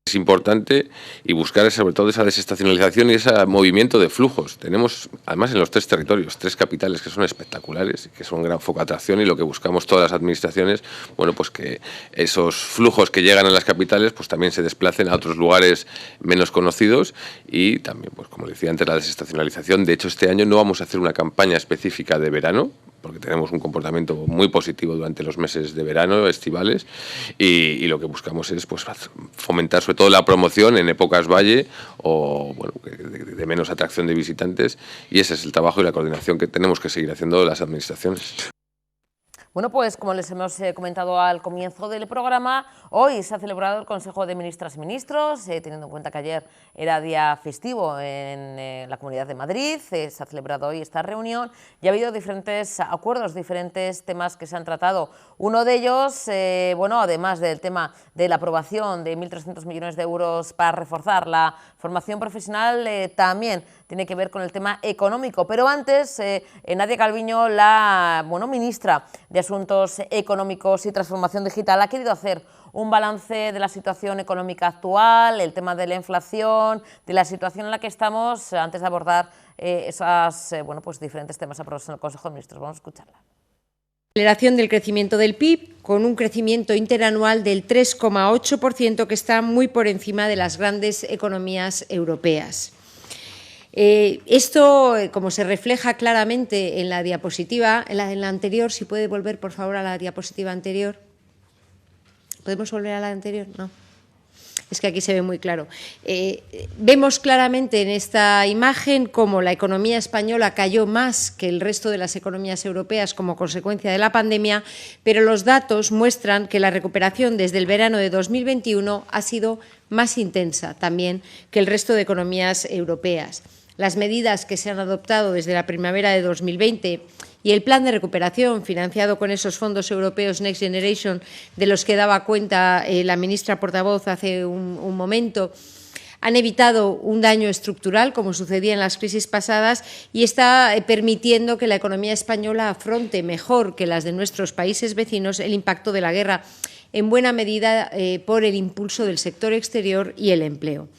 Es importante, y buscar sobre todo esa desestacionalización y ese movimiento de flujos. Tenemos, además, en los 3 territorios, 3 capitales que son espectaculares, que son un gran foco de atracción, y lo que buscamos todas las administraciones, bueno, pues que esos flujos que llegan a las capitales pues también se desplacen a otros lugares menos conocidos, y también, pues como decía antes, la desestacionalización. De hecho, este año no vamos a hacer una campaña específica de verano, porque tenemos un comportamiento muy positivo durante los meses de verano, estivales, y lo que buscamos es, pues, fomentar sobre todo la promoción en épocas valle o, bueno, de menos atracción de visitantes, y ese es el trabajo y la coordinación que tenemos que seguir haciendo las administraciones. Bueno, pues como les hemos comentado al comienzo del programa, hoy se ha celebrado el Consejo de Ministras y Ministros, teniendo en cuenta que ayer era día festivo en la Comunidad de Madrid. Se ha celebrado hoy esta reunión y ha habido diferentes acuerdos, diferentes temas que se han tratado. Uno de ellos, bueno, además del tema de la aprobación de 1.300 millones de euros para reforzar la formación profesional, también tiene que ver con el tema económico. Pero antes, Nadia Calviño, la ministra de Asuntos Económicos y Transformación Digital, ha querido hacer un balance de la situación económica actual, el tema de la inflación, de la situación en la que estamos, antes de abordar pues diferentes temas aprobados en el Consejo de Ministros. Vamos a escucharla. Aceleración del crecimiento del PIB, con un crecimiento interanual del 3,8%, que está muy por encima de las grandes economías europeas. Esto, como se refleja claramente en la diapositiva, en la anterior, si puede volver por favor a la diapositiva anterior. ¿Podemos volver a la anterior? No. Es que aquí se ve muy claro. Vemos claramente en esta imagen cómo la economía española cayó más que el resto de las economías europeas como consecuencia de la pandemia, pero los datos muestran que la recuperación desde el verano de 2021 ha sido más intensa también que el resto de economías europeas. Las medidas que se han adoptado desde la primavera de 2020 y el plan de recuperación financiado con esos fondos europeos Next Generation, de los que daba cuenta la ministra portavoz hace un momento, han evitado un daño estructural, como sucedía en las crisis pasadas, y está permitiendo que la economía española afronte mejor que las de nuestros países vecinos el impacto de la guerra, en buena medida por el impulso del sector exterior y el empleo.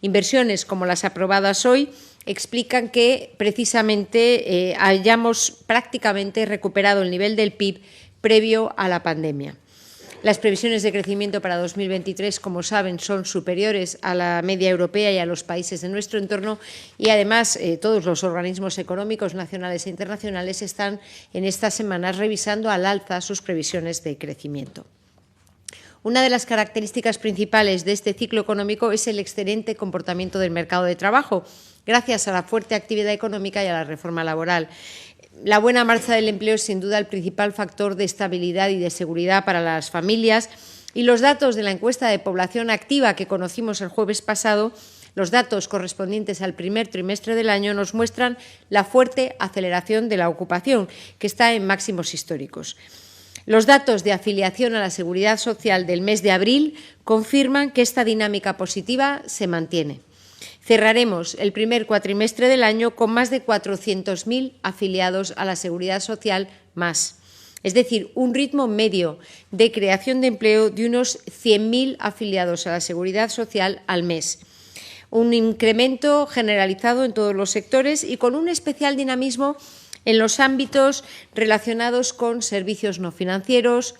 Inversiones como las aprobadas hoy explican que precisamente hayamos prácticamente recuperado el nivel del PIB previo a la pandemia. Las previsiones de crecimiento para 2023, como saben, son superiores a la media europea y a los países de nuestro entorno, y además todos los organismos económicos nacionales e internacionales están en estas semanas revisando al alza sus previsiones de crecimiento. Una de las características principales de este ciclo económico es el excelente comportamiento del mercado de trabajo, gracias a la fuerte actividad económica y a la reforma laboral. La buena marcha del empleo es sin duda el principal factor de estabilidad y de seguridad para las familias, y los datos de la encuesta de población activa que conocimos el jueves pasado, los datos correspondientes al primer trimestre del año, nos muestran la fuerte aceleración de la ocupación, que está en máximos históricos. Los datos de afiliación a la Seguridad Social del mes de abril confirman que esta dinámica positiva se mantiene. Cerraremos el primer cuatrimestre del año con más de 400.000 afiliados a la Seguridad Social más. Es decir, un ritmo medio de creación de empleo de unos 100.000 afiliados a la Seguridad Social al mes. Un incremento generalizado en todos los sectores y con un especial dinamismo en los ámbitos relacionados con servicios no financieros,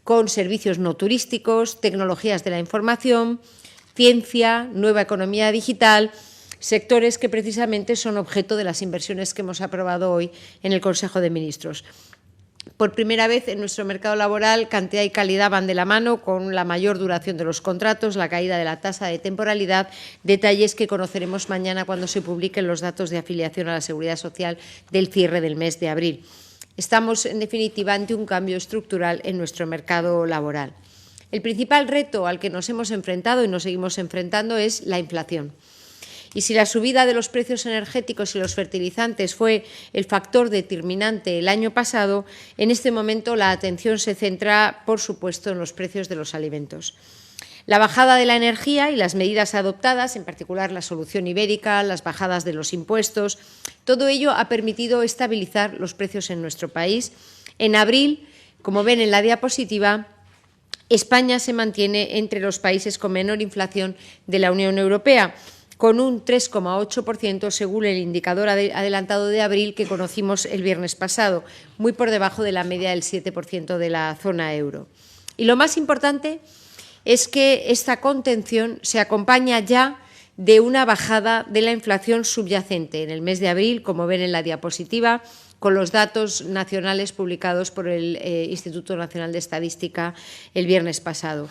con servicios no turísticos, tecnologías de la información, ciencia, nueva economía digital, sectores que precisamente son objeto de las inversiones que hemos aprobado hoy en el Consejo de Ministros. Por primera vez en nuestro mercado laboral, cantidad y calidad van de la mano, con la mayor duración de los contratos, la caída de la tasa de temporalidad, detalles que conoceremos mañana cuando se publiquen los datos de afiliación a la Seguridad Social del cierre del mes de abril. Estamos, en definitiva, ante un cambio estructural en nuestro mercado laboral. El principal reto al que nos hemos enfrentado y nos seguimos enfrentando es la inflación. Y si la subida de los precios energéticos y los fertilizantes fue el factor determinante el año pasado, en este momento la atención se centra, por supuesto, en los precios de los alimentos. La bajada de la energía y las medidas adoptadas, en particular la solución ibérica, las bajadas de los impuestos, todo ello ha permitido estabilizar los precios en nuestro país. En abril, como ven en la diapositiva, España se mantiene entre los países con menor inflación de la Unión Europea, con un 3,8% según el indicador adelantado de abril que conocimos el viernes pasado, muy por debajo de la media del 7% de la zona euro. Y lo más importante es que esta contención se acompaña ya de una bajada de la inflación subyacente en el mes de abril, como ven en la diapositiva, con los datos nacionales publicados por el Instituto Nacional de Estadística el viernes pasado.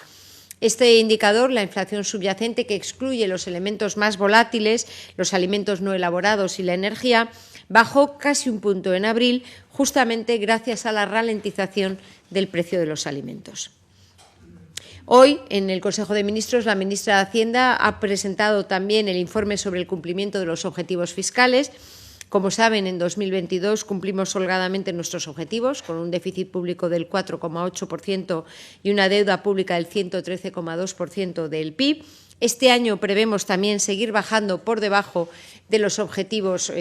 Este indicador, la inflación subyacente, que excluye los elementos más volátiles, los alimentos no elaborados y la energía, bajó casi un punto en abril, justamente gracias a la ralentización del precio de los alimentos. Hoy, en el Consejo de Ministros, la ministra de Hacienda ha presentado también el informe sobre el cumplimiento de los objetivos fiscales. Como saben, en 2022 cumplimos holgadamente nuestros objetivos, con un déficit público del 4,8% y una deuda pública del 113,2% del PIB. Este año prevemos también seguir bajando por debajo de los objetivos,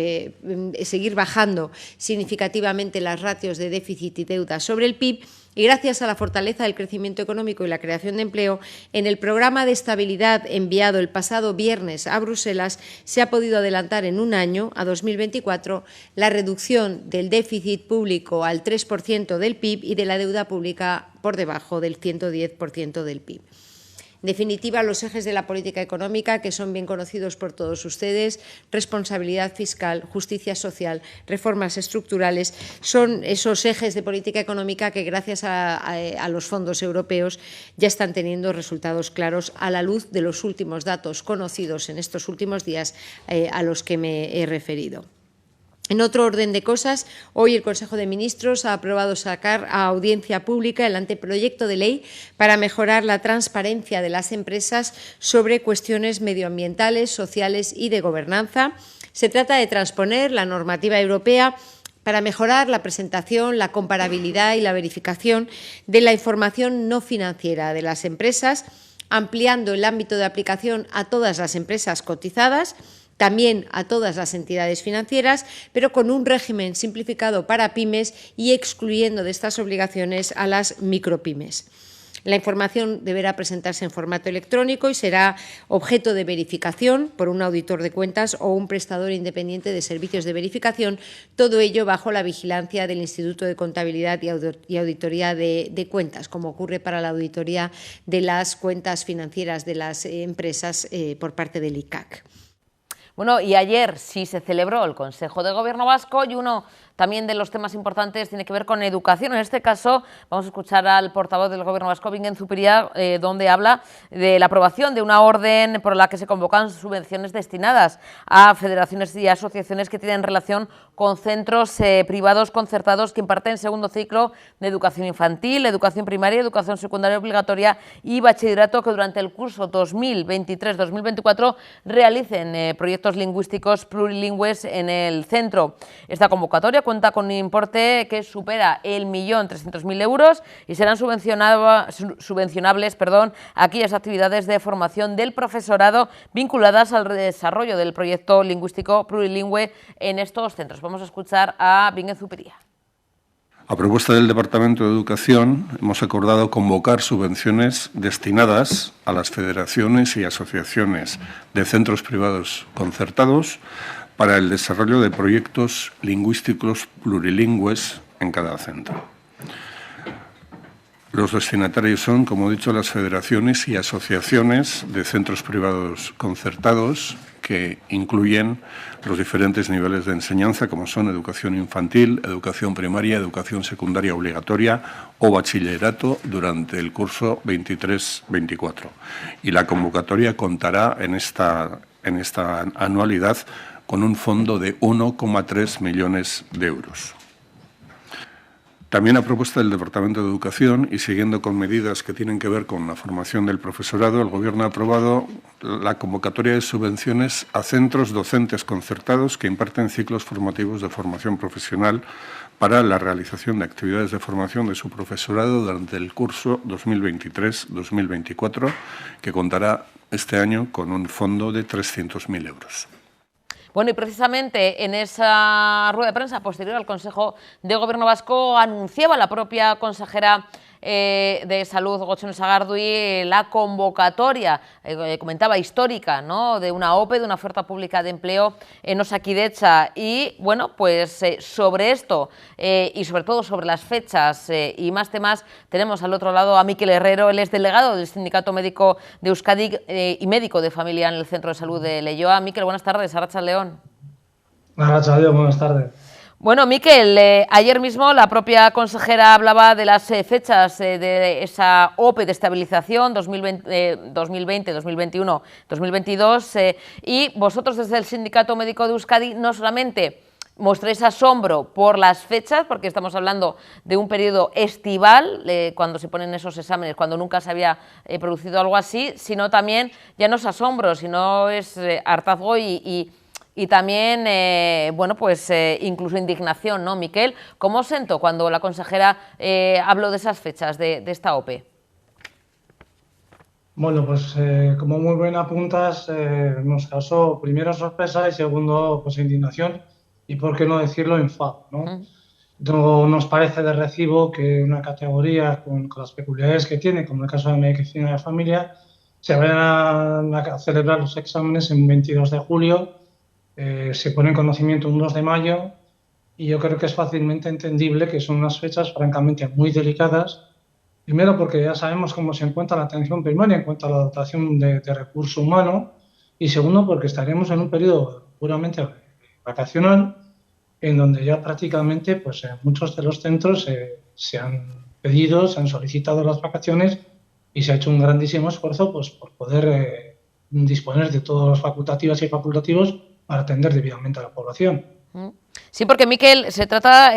seguir bajando significativamente las ratios de déficit y deuda sobre el PIB. Y gracias a la fortaleza del crecimiento económico y la creación de empleo, en el programa de estabilidad enviado el pasado viernes a Bruselas se ha podido adelantar en un año, a 2024, la reducción del déficit público al 3% del PIB y de la deuda pública por debajo del 110% del PIB. En definitiva, los ejes de la política económica, que son bien conocidos por todos ustedes, responsabilidad fiscal, justicia social, reformas estructurales, son esos ejes de política económica que, gracias a los fondos europeos, ya están teniendo resultados claros a la luz de los últimos datos conocidos en estos últimos días a los que me he referido. En otro orden de cosas, hoy el Consejo de Ministros ha aprobado sacar a audiencia pública el anteproyecto de ley para mejorar la transparencia de las empresas sobre cuestiones medioambientales, sociales y de gobernanza. Se trata de transponer la normativa europea para mejorar la presentación, la comparabilidad y la verificación de la información no financiera de las empresas, ampliando el ámbito de aplicación a todas las empresas cotizadas, también a todas las entidades financieras, pero con un régimen simplificado para pymes y excluyendo de estas obligaciones a las micropymes. La información deberá presentarse en formato electrónico y será objeto de verificación por un auditor de cuentas o un prestador independiente de servicios de verificación, todo ello bajo la vigilancia del Instituto de Contabilidad y Auditoría de Cuentas, como ocurre para la auditoría de las cuentas financieras de las empresas por parte del ICAC. Bueno, y ayer sí se celebró el Consejo de Gobierno vasco y uno también de los temas importantes tiene que ver con educación. En este caso vamos a escuchar al portavoz del Gobierno vasco, Bingen Zupiria, donde habla de la aprobación de una orden por la que se convocan subvenciones destinadas a federaciones y asociaciones que tienen relación con centros privados concertados que imparten segundo ciclo de educación infantil, educación primaria, educación secundaria obligatoria y bachillerato, que durante el curso 2023-2024 realicen proyectos lingüísticos plurilingües en el centro. Esta convocatoria, cuenta con un importe que supera el 1.300.000 euros y serán subvencionables aquellas actividades de formación del profesorado vinculadas al desarrollo del proyecto lingüístico plurilingüe en estos centros. Vamos a escuchar a Vínguez Zupiria. A propuesta del Departamento de Educación, hemos acordado convocar subvenciones destinadas a las federaciones y asociaciones de centros privados concertados para el desarrollo de proyectos lingüísticos plurilingües en cada centro. Los destinatarios son, como he dicho, las federaciones y asociaciones de centros privados concertados, que incluyen los diferentes niveles de enseñanza, como son educación infantil, educación primaria, educación secundaria obligatoria o bachillerato durante el curso 23-24. Y la convocatoria contará en esta anualidad con un fondo de 1,3 millones de euros. También a propuesta del Departamento de Educación y siguiendo con medidas que tienen que ver con la formación del profesorado, el Gobierno ha aprobado la convocatoria de subvenciones a centros docentes concertados que imparten ciclos formativos de formación profesional para la realización de actividades de formación de su profesorado durante el curso 2023-2024, que contará este año con un fondo de 300.000 euros. Bueno, y precisamente en esa rueda de prensa posterior al Consejo de Gobierno vasco anunciaba la propia consejera de Salud, Gotzone Sagardui, la convocatoria, comentaba, histórica, ¿no?, de una OPE, de una oferta pública de empleo en Osakidetza. Y bueno, pues sobre esto y sobre todo sobre las fechas y más temas, tenemos al otro lado a Mikel Herrero. Él es delegado del Sindicato Médico de Euskadi y médico de familia en el Centro de Salud de Leioa. Mikel, buenas tardes. Arratsaldeon. Arratsaldeon, buenas tardes. Bueno, Mikel, ayer mismo la propia consejera hablaba de las fechas de esa OPE de estabilización 2020, 2021, 2022 y vosotros desde el Sindicato Médico de Euskadi no solamente mostréis asombro por las fechas, porque estamos hablando de un periodo estival, cuando se ponen esos exámenes, cuando nunca se había producido algo así, sino también ya no es asombro, sino es hartazgo y también, bueno, pues incluso indignación, ¿no, Mikel? ¿Cómo os sentó cuando la consejera habló de esas fechas de esta OPE? Bueno, pues como muy bien apuntas, nos causó primero sorpresa y segundo, pues indignación y, por qué no decirlo, enfado, ¿no? No nos parece de recibo que una categoría con las peculiaridades que tiene, como el caso de medicina de la familia, se vayan a celebrar los exámenes en 22 de julio. Se pone en conocimiento un 2 de mayo y yo creo que es fácilmente entendible que son unas fechas francamente muy delicadas. Primero porque ya sabemos cómo se encuentra la atención primaria en cuanto a la dotación de recurso humano y segundo porque estaremos en un periodo puramente vacacional en donde ya prácticamente pues, muchos de los centros se han pedido, se han solicitado las vacaciones y se ha hecho un grandísimo esfuerzo pues, por poder disponer de todos los facultativas y facultativos para atender debidamente a la población. Sí, porque, Mikel, se trata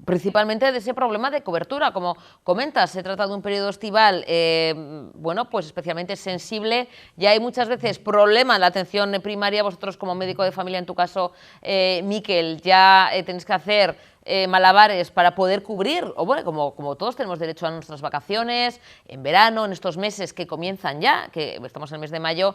principalmente de ese problema de cobertura, como comentas, se trata de un periodo estival, bueno, pues especialmente sensible, ya hay muchas veces problema en la atención primaria, vosotros como médico de familia, en tu caso, Mikel, ya tenéis que hacer malabares para poder cubrir, o bueno, como todos tenemos derecho a nuestras vacaciones, en verano, en estos meses que comienzan ya, que estamos en el mes de mayo,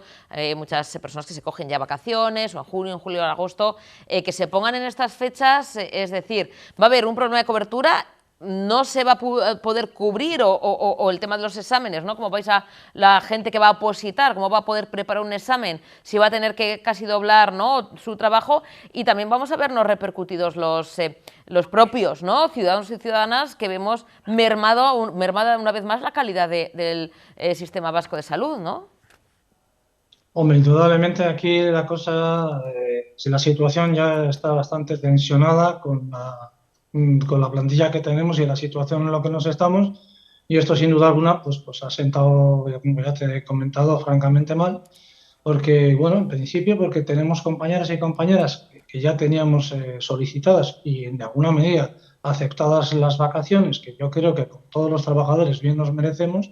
muchas personas que se cogen ya vacaciones, o en junio, en julio, en agosto, que se pongan en estas fechas, es decir, va a haber un problema de cobertura, no se va a poder cubrir o el tema de los exámenes, ¿no? Cómo vais a la gente que va a opositar, cómo va a poder preparar un examen, si va a tener que casi doblar, ¿no?, su trabajo, y también vamos a vernos repercutidos los propios, ¿no?, ciudadanos y ciudadanas que vemos mermada una vez más la calidad del sistema vasco de salud, ¿no? Hombre, indudablemente aquí la cosa, si la situación ya está bastante tensionada con la plantilla que tenemos y la situación en la que nos estamos, y esto sin duda alguna pues ha sentado, como ya te he comentado, francamente mal, porque, bueno, en principio porque tenemos compañeras y compañeras que ya teníamos solicitadas y en alguna medida aceptadas las vacaciones, que yo creo que con todos los trabajadores bien nos merecemos,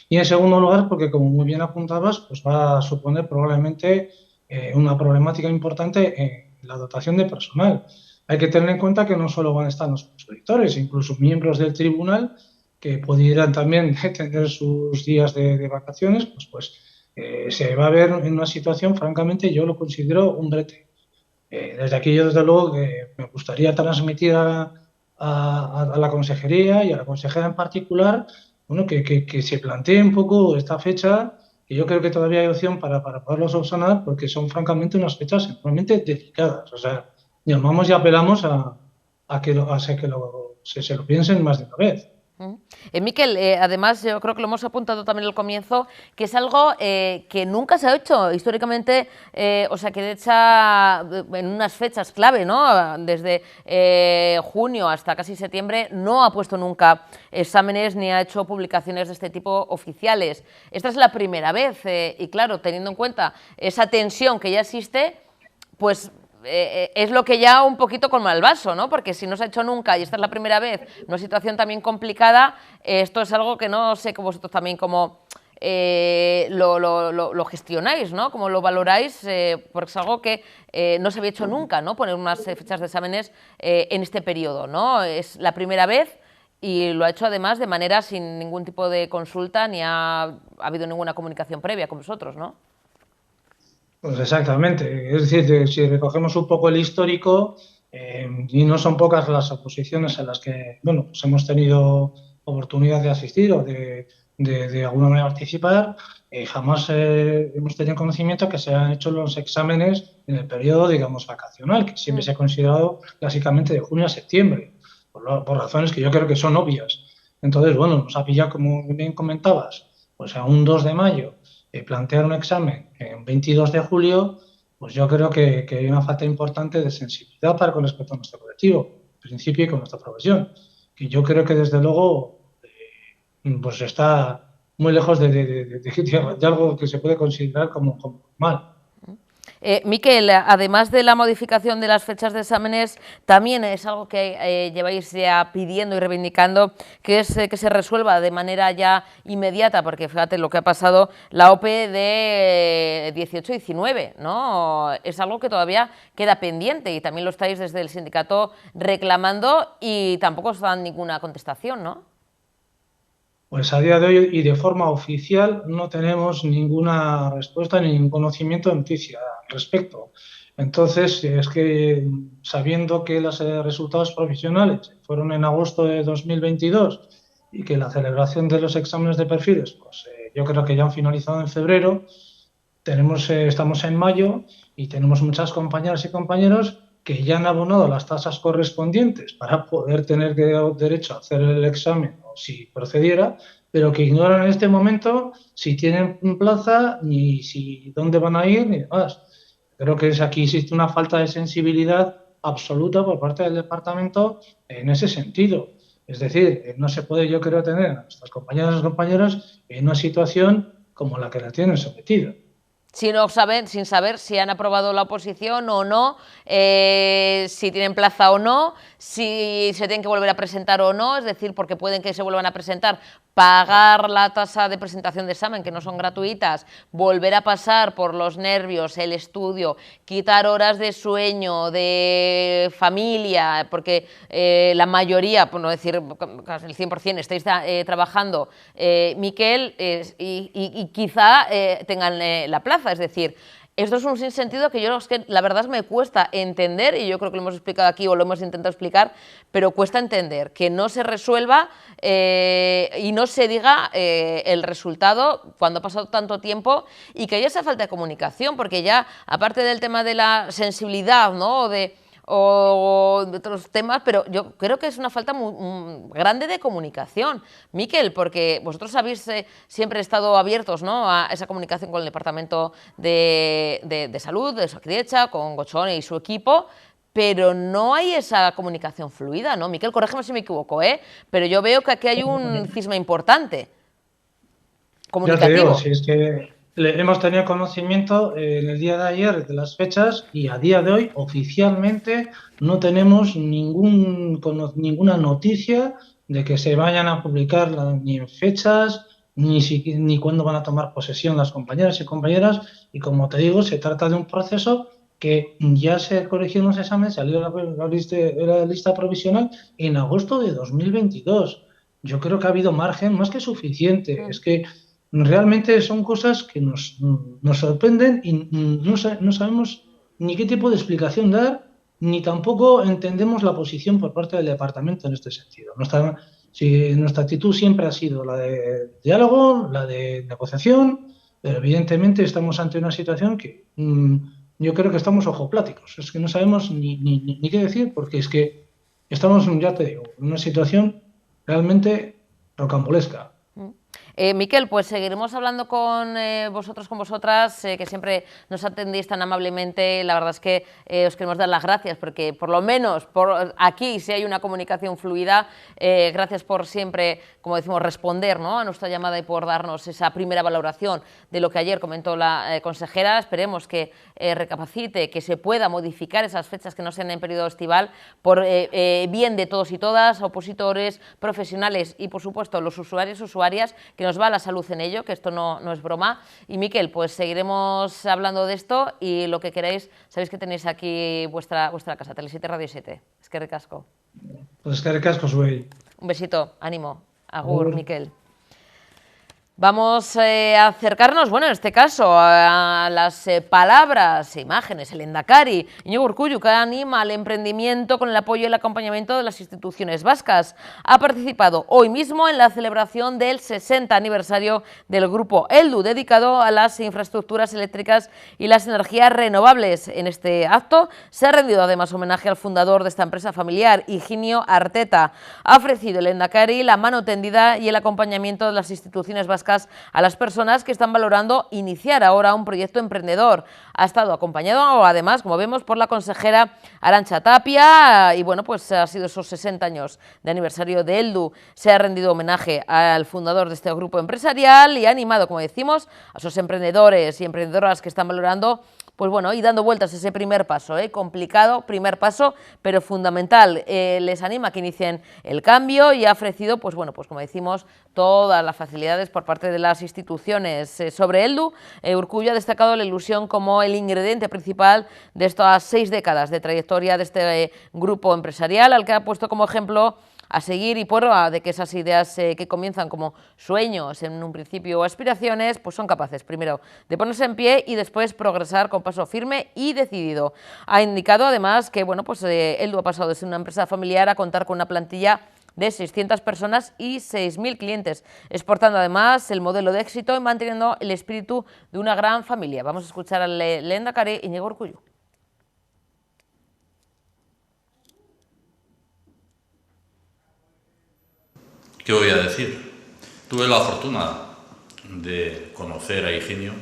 y en segundo lugar porque, como muy bien apuntabas, pues va a suponer probablemente una problemática importante en la dotación de personal. hay que tener en cuenta que no solo van a estar los auditores, incluso miembros del tribunal que pudieran también tener sus días de vacaciones, pues se va a ver en una situación, francamente, yo lo considero un brete. Desde aquí yo, desde luego, que me gustaría transmitir a la consejería y a la consejera en particular, bueno, que se plantee un poco esta fecha, que yo creo que todavía hay opción para poderlo subsanar, porque son francamente unas fechas enormemente delicadas. O sea, llamamos y apelamos a que se lo piensen más de una vez. Miquel, además yo creo que lo hemos apuntado también al comienzo, que es algo que nunca se ha hecho históricamente, o sea, que de hecha en unas fechas clave, ¿no? Desde junio hasta casi septiembre no ha puesto nunca exámenes ni ha hecho publicaciones de este tipo oficiales. Esta es la primera vez y claro, teniendo en cuenta esa tensión que ya existe, pues es lo que ya un poquito colma el vaso, ¿no? Porque si no se ha hecho nunca y esta es la primera vez, una situación también complicada, esto es algo que no sé que vosotros también cómo lo gestionáis, ¿no? Cómo lo valoráis, porque es algo que no se había hecho nunca, ¿no? Poner unas fechas de exámenes en este periodo, ¿no? Es la primera vez y lo ha hecho además de manera sin ningún tipo de consulta ni ha habido ninguna comunicación previa con vosotros, ¿no? Pues exactamente. Es decir, si recogemos un poco el histórico, y no son pocas las oposiciones a las que, bueno, pues hemos tenido oportunidad de asistir o de alguna manera participar, jamás hemos tenido conocimiento que se han hecho los exámenes en el periodo, digamos, vacacional, que siempre se ha considerado clásicamente de junio a septiembre, por razones que yo creo que son obvias. Entonces, bueno, nos ha pillado, como bien comentabas, pues a un 2 de mayo, plantear un examen en 22 de julio, pues yo creo que hay una falta importante de sensibilidad con respecto a nuestro colectivo, en principio, y con nuestra profesión, que yo creo que desde luego pues está muy lejos de algo que se puede considerar como normal. Miquel, además de la modificación de las fechas de exámenes, también es algo que lleváis ya pidiendo y reivindicando, que es que se resuelva de manera ya inmediata, porque fíjate lo que ha pasado la OPE de 18-19, ¿no? Es algo que todavía queda pendiente y también lo estáis desde el sindicato reclamando y tampoco os dan ninguna contestación, ¿no? Pues a día de hoy y de forma oficial no tenemos ninguna respuesta ni ningún conocimiento de noticia al respecto. Entonces, es que sabiendo que los resultados provisionales fueron en agosto de 2022 y que la celebración de los exámenes de perfiles, pues yo creo que ya han finalizado en febrero, estamos en mayo y tenemos muchas compañeras y compañeros que ya han abonado las tasas correspondientes para poder tener derecho a hacer el examen o si procediera, pero que ignoran en este momento si tienen plaza, ni si dónde van a ir, ni demás. Creo que aquí existe una falta de sensibilidad absoluta por parte del departamento en ese sentido. Es decir, no se puede, yo creo, tener a nuestras compañeras y compañeros en una situación como la que la tienen sometida. Sin saber si han aprobado la oposición o no, si tienen plaza o no, si se tienen que volver a presentar o no, es decir, porque pueden que se vuelvan a presentar, pagar la tasa de presentación de examen, que no son gratuitas, volver a pasar por los nervios, el estudio, quitar horas de sueño, de familia, porque la mayoría, por no decir el 100%, estáis trabajando, Miquel, y quizá tengan la plaza. Es decir, esto es un sinsentido que yo, es que la verdad me cuesta entender, y yo creo que lo hemos explicado aquí o lo hemos intentado explicar, pero cuesta entender que no se resuelva y no se diga el resultado cuando ha pasado tanto tiempo y que haya esa falta de comunicación, porque ya, aparte del tema de la sensibilidad, ¿no?, o de otros temas, pero yo creo que es una falta muy grande de comunicación, Miquel, porque vosotros habéis siempre estado abiertos, ¿no?, a esa comunicación con el Departamento de Salud, de Osakidetza, con Gotzone y su equipo, pero no hay esa comunicación fluida, ¿no? Miquel, corrígeme si me equivoco, pero yo veo que aquí hay un cisma importante comunicativo. Ya te digo, si es que hemos tenido conocimiento en el día de ayer de las fechas y a día de hoy oficialmente no tenemos ninguna noticia de que se vayan a publicar ni en fechas ni cuándo van a tomar posesión las compañeras y compañeras, y como te digo, se trata de un proceso que ya se corrigieron los exámenes, salió la lista provisional en agosto de 2022. Yo creo que ha habido margen más que suficiente. Es que realmente son cosas que nos sorprenden y no sabemos ni qué tipo de explicación dar, ni tampoco entendemos la posición por parte del departamento en este sentido. Nuestra actitud siempre ha sido la de diálogo, la de negociación, pero evidentemente estamos ante una situación que yo creo que estamos ojopláticos. Es que no sabemos ni qué decir, porque es que estamos, ya te digo, en una situación realmente rocambolesca. Miquel, pues seguiremos hablando con vosotros, con vosotras, que siempre nos atendéis tan amablemente. La verdad es que os queremos dar las gracias porque por lo menos por aquí sí hay una comunicación fluida. Gracias por siempre, como decimos, responder, ¿no?, a nuestra llamada y por darnos esa primera valoración de lo que ayer comentó la consejera. Esperemos que recapacite, que se pueda modificar esas fechas que no sean en periodo estival por bien de todos y todas, opositores, profesionales y, por supuesto, los usuarios y usuarias, que nos va la salud en ello, que esto no es broma. Y Miquel, pues seguiremos hablando de esto y lo que queráis, sabéis que tenéis aquí vuestra casa, Tele7 Radio 7. Es que ricasco. Pues es que ricasco, Suey. Un besito, ánimo. Agur, Miquel. Vamos a acercarnos, bueno, en este caso, a las palabras e imágenes, el Lehendakari Iñigo Urkullu, que anima al emprendimiento con el apoyo y el acompañamiento de las instituciones vascas. Ha participado hoy mismo en la celebración del 60 aniversario del Grupo Heldu, dedicado a las infraestructuras eléctricas y las energías renovables. En este acto se ha rendido además homenaje al fundador de esta empresa familiar, Higinio Arteta. Ha ofrecido el Lehendakari la mano tendida y el acompañamiento de las instituciones vascas a las personas que están valorando iniciar ahora un proyecto emprendedor. Ha estado acompañado además, como vemos, por la consejera Arantxa Tapia y bueno, pues ha sido esos 60 años de aniversario de Heldu. Se ha rendido homenaje al fundador de este grupo empresarial y ha animado, como decimos, a esos emprendedores y emprendedoras que están valorando, pues bueno, y dando vueltas a ese primer paso, complicado primer paso, pero fundamental. Les anima a que inicien el cambio y ha ofrecido, pues bueno, pues como decimos, todas las facilidades por parte de las instituciones. Sobre Heldu, Urkullu ha destacado la ilusión como el ingrediente principal de estas 6 décadas de trayectoria de este grupo empresarial, al que ha puesto como ejemplo a seguir y prueba de que esas ideas que comienzan como sueños en un principio o aspiraciones, pues son capaces primero de ponerse en pie y después progresar con paso firme y decidido. Ha indicado además que bueno, pues Heldu ha pasado de ser una empresa familiar a contar con una plantilla de 600 personas y 6.000 clientes, exportando además el modelo de éxito y manteniendo el espíritu de una gran familia. Vamos a escuchar al Lehendakari Iñigo Urkullu. ¿Qué voy a decir? Tuve la fortuna de conocer a Higinio,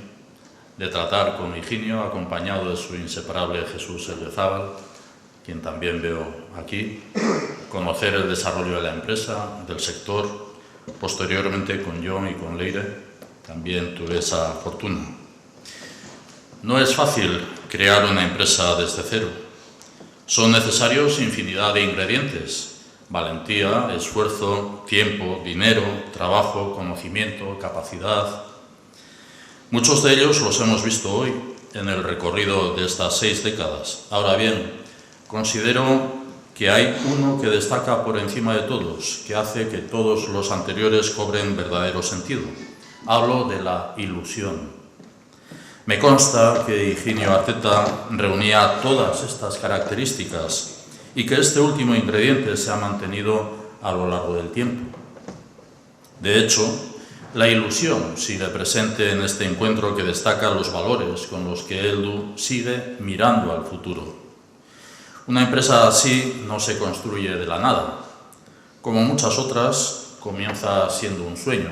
de tratar con Higinio, acompañado de su inseparable Jesús Eldezábal, quien también veo aquí, conocer el desarrollo de la empresa, del sector, posteriormente con John y con Leire, también tuve esa fortuna. No es fácil crear una empresa desde cero. Son necesarios infinidad de ingredientes: valentía, esfuerzo, tiempo, dinero, trabajo, conocimiento, capacidad. Muchos de ellos los hemos visto hoy en el recorrido de estas 6 décadas. Ahora bien, considero que hay uno que destaca por encima de todos, que hace que todos los anteriores cobren verdadero sentido. Hablo de la ilusión. Me consta que Higinio Arteta reunía todas estas características y que este último ingrediente se ha mantenido a lo largo del tiempo. De hecho, la ilusión sigue presente en este encuentro que destaca los valores con los que Heldu sigue mirando al futuro. Una empresa así no se construye de la nada. Como muchas otras, comienza siendo un sueño.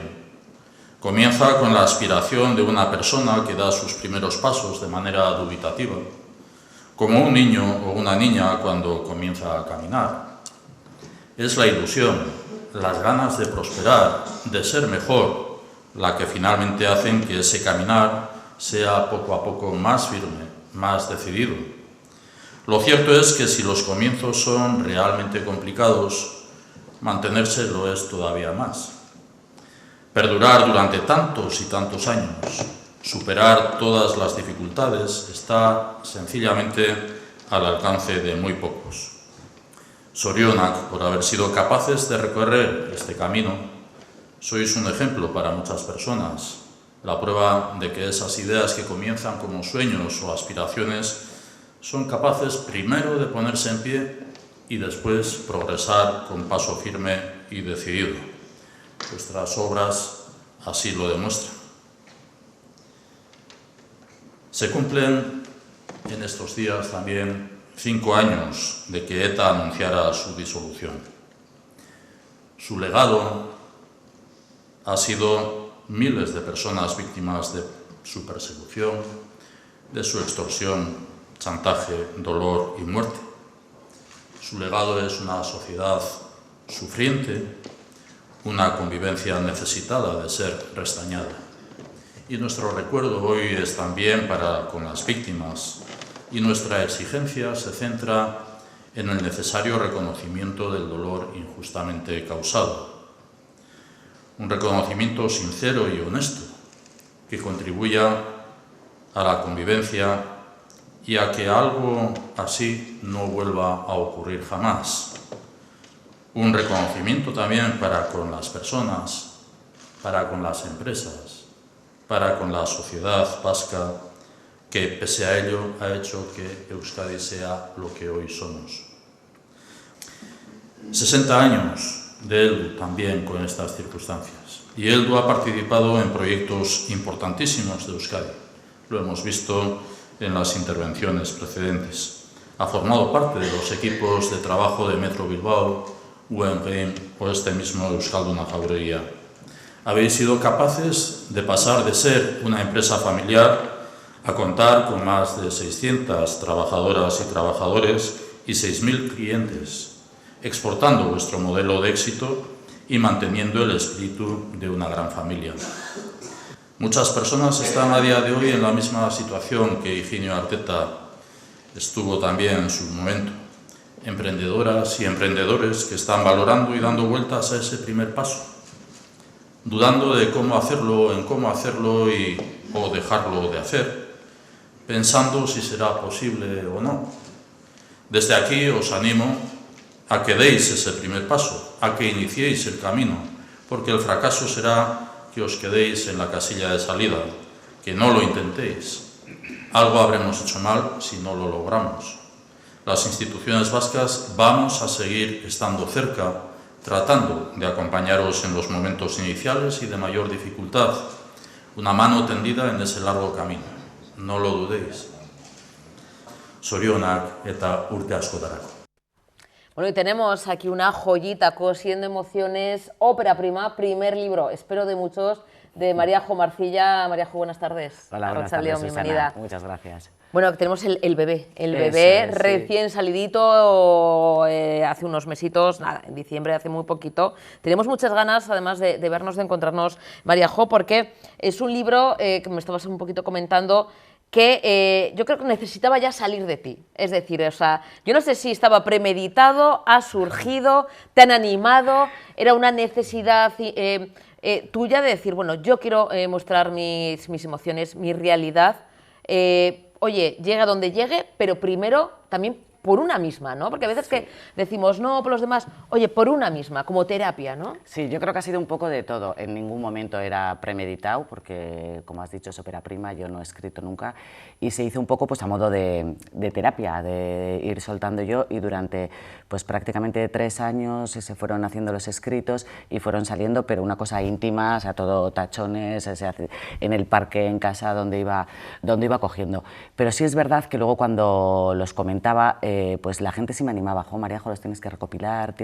Comienza con la aspiración de una persona que da sus primeros pasos de manera dubitativa, como un niño o una niña cuando comienza a caminar. Es la ilusión, las ganas de prosperar, de ser mejor, la que finalmente hacen que ese caminar sea poco a poco más firme, más decidido. Lo cierto es que si los comienzos son realmente complicados, mantenerse lo es todavía más. Perdurar durante tantos y tantos años, Superar todas las dificultades está sencillamente al alcance de muy pocos. Zorionak, por haber sido capaces de recorrer este camino, sois un ejemplo para muchas personas, la prueba de que esas ideas que comienzan como sueños o aspiraciones son capaces primero de ponerse en pie y después progresar con paso firme y decidido. Vuestras obras así lo demuestran. Se cumplen en estos días también 5 años de que ETA anunciara su disolución. Su legado ha sido miles de personas víctimas de su persecución, de su extorsión, chantaje, dolor y muerte. Su legado es una sociedad sufriente, una convivencia necesitada de ser restañada. Y nuestro recuerdo hoy es también para con las víctimas, y nuestra exigencia se centra en el necesario reconocimiento del dolor injustamente causado. Un reconocimiento sincero y honesto que contribuya a la convivencia y a que algo así no vuelva a ocurrir jamás. Un reconocimiento también para con las personas, para con las empresas, para con la sociedad vasca, que pese a ello ha hecho que Euskadi sea lo que hoy somos. 60 años de Heldu también con estas circunstancias. Y Heldu ha participado en proyectos importantísimos de Euskadi. Lo hemos visto en las intervenciones precedentes. Ha formado parte de los equipos de trabajo de Metro Bilbao, Guggenheim o este mismo Euskalduna Jauregia. Habéis sido capaces de pasar de ser una empresa familiar a contar con más de 600 trabajadoras y trabajadores y 6.000 clientes, exportando vuestro modelo de éxito y manteniendo el espíritu de una gran familia. Muchas personas están a día de hoy en la misma situación que Higinio Arteta estuvo también en su momento. Emprendedoras y emprendedores que están valorando y dando vueltas a ese primer paso, dudando de cómo hacerlo, en cómo hacerlo o dejarlo de hacer, pensando si será posible o no. Desde aquí os animo a que deis ese primer paso, a que iniciéis el camino, porque el fracaso será que os quedéis en la casilla de salida, que no lo intentéis. Algo habremos hecho mal si no lo logramos. Las instituciones vascas vamos a seguir estando cerca, tratando de acompañaros en los momentos iniciales y de mayor dificultad. Una mano tendida en ese largo camino. No lo dudéis. Zorionak eta urte askotarako. Bueno, y tenemos aquí una joyita, Cosiendo Emociones, ópera prima, primer libro, espero de muchos, de María Jo Marcilla. María Jo, buenas tardes. Hola, buenas tardes, bienvenida. Muchas gracias. Bueno, tenemos el bebé recién salidito hace unos mesitos, nada, en diciembre, hace muy poquito. Tenemos muchas ganas, además de vernos, de encontrarnos, María Jo, porque es un libro que me estabas un poquito comentando, que yo creo que necesitaba ya salir de ti. Es decir, o sea, yo no sé si estaba premeditado, ha surgido, te han animado, era una necesidad tuya de decir, bueno, yo quiero mostrar mis emociones, mi realidad. Oye, llega donde llegue, pero primero también por una misma, ¿no? Porque a veces que decimos, no, por los demás, oye, por una misma, como terapia, ¿no? Sí, yo creo que ha sido un poco de todo. En ningún momento era premeditado, porque, como has dicho, es ópera prima, yo no he escrito nunca, y se hizo un poco pues a modo de terapia, de ir soltando yo, y durante pues prácticamente 3 años se fueron haciendo los escritos y fueron saliendo, pero una cosa íntima, o sea, todo tachones, o sea, en el parque, en casa, donde iba cogiendo. Pero sí es verdad que luego cuando los comentaba, pues la gente sí me animaba, jo, María Jo, los tienes que recopilar,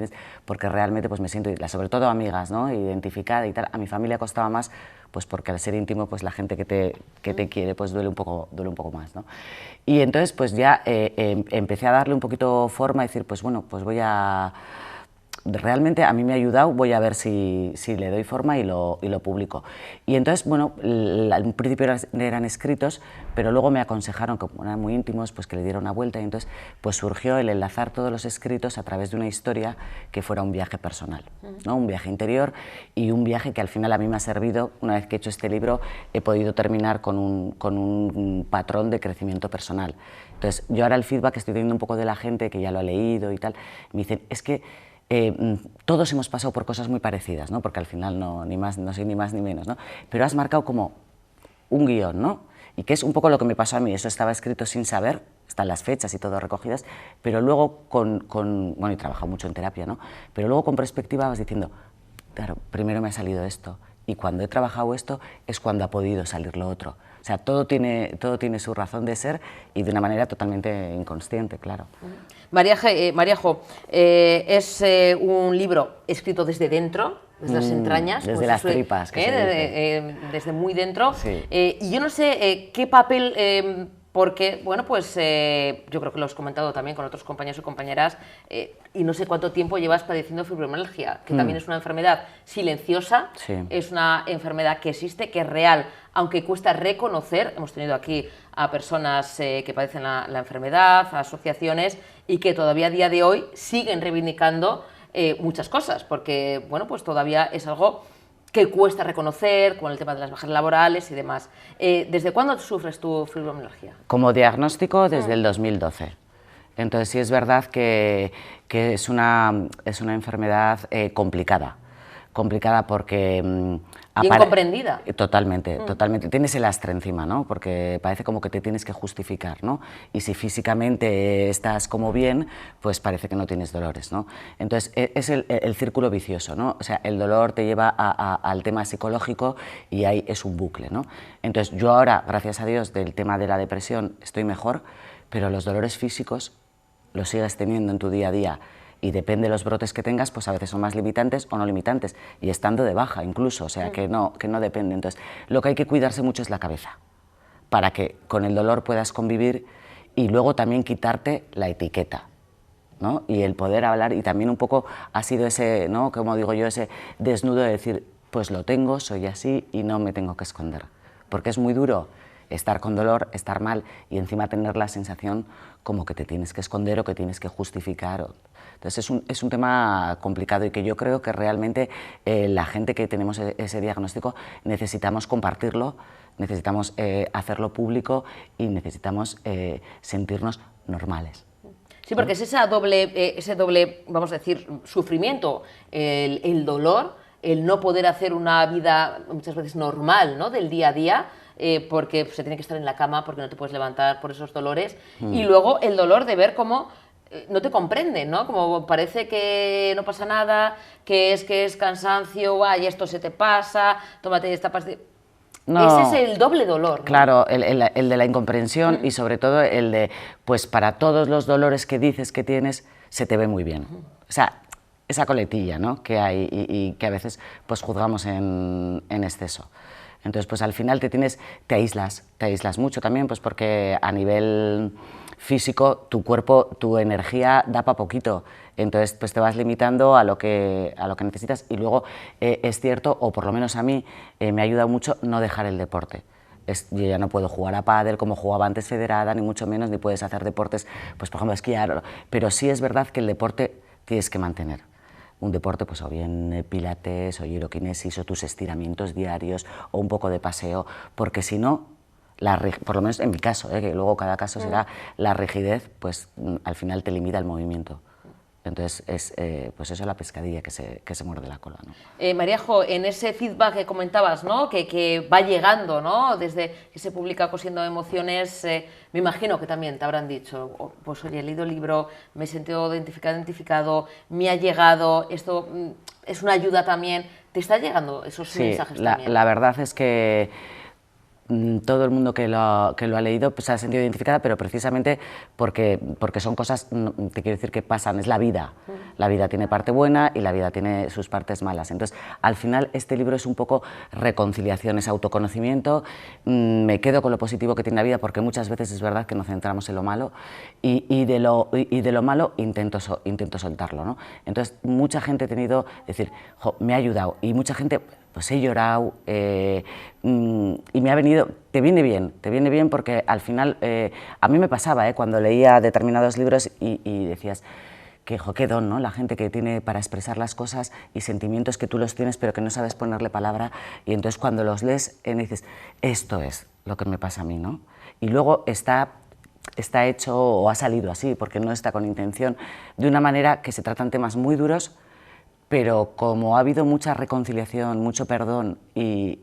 porque realmente pues me siento, sobre todo amigas, ¿no?, identificada y tal. A mi familia costaba más, pues porque al ser íntimo, pues la gente que te quiere, pues duele un poco más, ¿no? Y entonces pues ya empecé a darle un poquito forma, a decir, pues bueno, pues voy a realmente a mí me ha ayudado, voy a ver si le doy forma y lo publico. Y entonces, bueno, al principio eran escritos, pero luego me aconsejaron, como eran muy íntimos, pues que le diera una vuelta, y entonces pues surgió el enlazar todos los escritos a través de una historia que fuera un viaje personal, ¿no? Un viaje interior y un viaje que al final a mí me ha servido. Una vez que he hecho este libro, he podido terminar con un patrón de crecimiento personal. Entonces, yo ahora el feedback que estoy teniendo un poco de la gente que ya lo ha leído y tal, me dicen, es que todos hemos pasado por cosas muy parecidas, ¿no? Porque al final no soy ni más ni menos, ¿no? Pero has marcado como un guión, ¿no? Y que es un poco lo que me pasó a mí. Eso estaba escrito sin saber, están las fechas y todo recogidas, pero luego bueno, he trabajado mucho en terapia, ¿no? Pero luego con perspectiva vas diciendo, claro, primero me ha salido esto, y cuando he trabajado esto es cuando ha podido salir lo otro. O sea, todo tiene su razón de ser y de una manera totalmente inconsciente, claro. Maríajo, es un libro escrito desde dentro, desde las entrañas. Desde las tripas, que desde muy dentro. Sí. Y yo no sé qué papel... porque, bueno, pues yo creo que lo has comentado también con otros compañeros y compañeras, y no sé cuánto tiempo llevas padeciendo fibromialgia, que también es una enfermedad silenciosa, sí. Es una enfermedad que existe, que es real, aunque cuesta reconocer. Hemos tenido aquí a personas que padecen la enfermedad, a asociaciones, y que todavía a día de hoy siguen reivindicando muchas cosas, porque, bueno, pues todavía es algo que cuesta reconocer, con el tema de las bajas laborales y demás. ¿Desde cuándo sufres tu fibromialgia? Como diagnóstico, desde el 2012. Entonces sí es verdad que es una enfermedad complicada porque... incomprendida. Totalmente, totalmente. Tienes el lastre encima, ¿no? Porque parece como que te tienes que justificar, ¿no? Y si físicamente estás como bien, pues parece que no tienes dolores, ¿no? Entonces es el círculo vicioso, ¿no? O sea, el dolor te lleva al tema psicológico y ahí es un bucle, ¿no? Entonces yo ahora, gracias a Dios, del tema de la depresión estoy mejor, pero los dolores físicos los sigues teniendo en tu día a día. Y depende de los brotes que tengas, pues a veces son más limitantes o no limitantes, y estando de baja incluso, o sea, que no depende. Entonces, lo que hay que cuidarse mucho es la cabeza, para que con el dolor puedas convivir y luego también quitarte la etiqueta, ¿no? Y el poder hablar, y también un poco ha sido ese, ¿no? Como digo yo, ese desnudo de decir, pues lo tengo, soy así y no me tengo que esconder, porque es muy duro estar con dolor, estar mal y encima tener la sensación como que te tienes que esconder o que tienes que justificar. Entonces es un tema complicado y que yo creo que realmente la gente que tenemos ese diagnóstico necesitamos compartirlo, necesitamos hacerlo público y necesitamos sentirnos normales. Sí, porque es ese doble, vamos a decir, sufrimiento, el dolor, el no poder hacer una vida muchas veces normal, ¿no? Del día a día, porque se tiene que estar en la cama, porque no te puedes levantar por esos dolores, y luego el dolor de ver cómo no te comprenden, ¿no? Como parece que no pasa nada, que es cansancio, ay, esto se te pasa, tómate esta pastilla. No, ese es el doble dolor, ¿no? Claro, el de la incomprensión y sobre todo el de, pues para todos los dolores que dices que tienes, se te ve muy bien. O sea, esa coletilla, ¿no? Que hay y que a veces pues juzgamos en exceso. Entonces, pues al final te aíslas mucho también, pues porque a nivel físico tu cuerpo, tu energía da para poquito, entonces pues te vas limitando a lo que necesitas, y luego es cierto, o por lo menos a mí me ha ayudado mucho no dejar el deporte. Yo ya no puedo jugar a pádel como jugaba antes federada, ni mucho menos, ni puedes hacer deportes, pues por ejemplo esquiar, pero sí es verdad que el deporte tienes que mantener. Un deporte, pues o bien pilates, o giroquinesis, o tus estiramientos diarios, o un poco de paseo, porque si no, por lo menos en mi caso, que luego cada caso será, la rigidez, pues al final te limita el movimiento. Entonces es pues eso, la pescadilla que se muerde la cola, ¿no? Maríajo, en ese feedback que comentabas, ¿no? que va llegando, ¿no? Desde que se publica Cosiendo Emociones, me imagino que también te habrán dicho, pues oye, he leído el libro, me he sentido identificado, me ha llegado, esto es una ayuda también. ¿Te están llegando esos mensajes también? La verdad es que todo el mundo que lo ha leído pues, se ha sentido identificada, pero precisamente porque son cosas, te quiero decir, que pasan, es la vida. La vida tiene parte buena y la vida tiene sus partes malas. Entonces, al final, este libro es un poco reconciliación, es autoconocimiento. Me quedo con lo positivo que tiene la vida, porque muchas veces es verdad que nos centramos en lo malo y de lo malo intento soltarlo, ¿no? Entonces, mucha gente ha tenido, decir, me ha ayudado, y mucha gente... pues he llorado y me ha venido, te viene bien porque al final, a mí me pasaba cuando leía determinados libros y decías, qué don, ¿no? La gente que tiene para expresar las cosas y sentimientos que tú los tienes pero que no sabes ponerle palabra, y entonces cuando los lees dices, esto es lo que me pasa a mí, ¿no? Y luego está hecho o ha salido así, porque no está con intención, de una manera que se tratan temas muy duros, pero como ha habido mucha reconciliación, mucho perdón y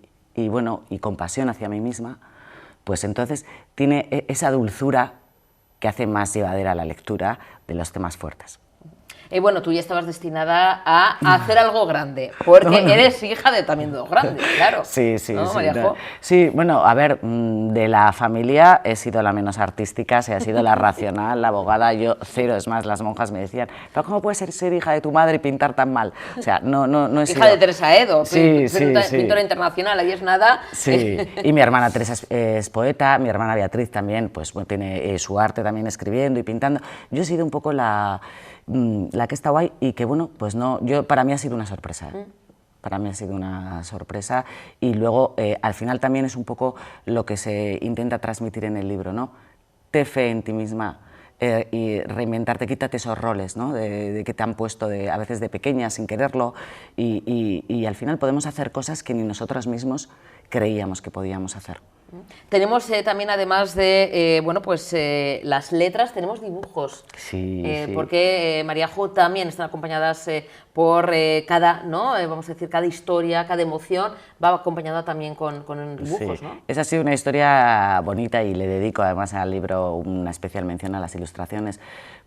compasión hacia mí misma, pues entonces tiene esa dulzura que hace más llevadera la lectura de los temas fuertes. Bueno, tú ya estabas destinada a hacer algo grande, porque eres hija de también dos grandes, claro. Sí, ¿No, Mariajo? Sí, bueno, a ver, de la familia he sido la menos artística, he sido la racional, la abogada, yo cero, es más, las monjas me decían, pero ¿cómo puedes ser hija de tu madre y pintar tan mal? O sea, no he sido... Hija de Teresa Edo, sí, pintora internacional, ahí es nada. Sí, y mi hermana Teresa es poeta, mi hermana Beatriz también, pues tiene su arte también escribiendo y pintando. Yo he sido un poco la que está guay y que, bueno, pues no, para mí ha sido una sorpresa. Para mí ha sido una sorpresa y luego, al final también es un poco lo que se intenta transmitir en el libro, ¿no? Ten fe en ti misma y reinventarte, quítate esos roles, ¿no? de que te han puesto a veces de pequeña sin quererlo y al final podemos hacer cosas que ni nosotros mismos creíamos que podíamos hacer. Tenemos también, además de las letras, tenemos dibujos. Sí, sí. Porque Mariajo también están acompañadas por cada, ¿no? Vamos a decir, cada historia, cada emoción va acompañada también con dibujos, sí. ¿no? Esa ha sido una historia bonita y le dedico además al libro una especial mención a las ilustraciones.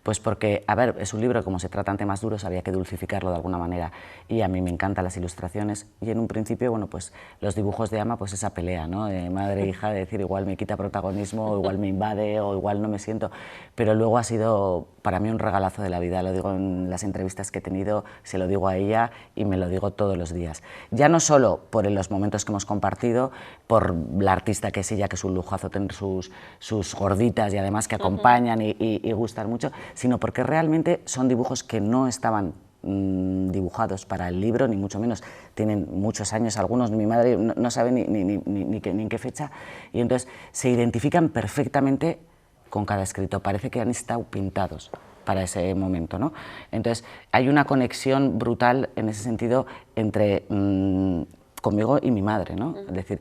Pues porque, a ver, es un libro, como se tratan temas duros, había que dulcificarlo de alguna manera. Y a mí me encantan las ilustraciones. Y en un principio, bueno, pues los dibujos de Ama, pues esa pelea, ¿no? De madre e hija, de decir, igual me quita protagonismo, o igual me invade, o igual no me siento. Pero luego ha sido, para mí, un regalazo de la vida. Lo digo en las entrevistas que he tenido, se lo digo a ella y me lo digo todos los días. Ya no solo por los momentos que hemos compartido, por la artista que es ella, que es un lujazo tener sus gorditas y además que acompañan y gustan mucho, sino porque realmente son dibujos que no estaban dibujados para el libro, ni mucho menos. Tienen muchos años, algunos mi madre no sabe ni en qué fecha, y entonces se identifican perfectamente con cada escrito, parece que han estado pintados para ese momento, ¿no? Entonces hay una conexión brutal en ese sentido entre conmigo y mi madre, ¿no? Es decir,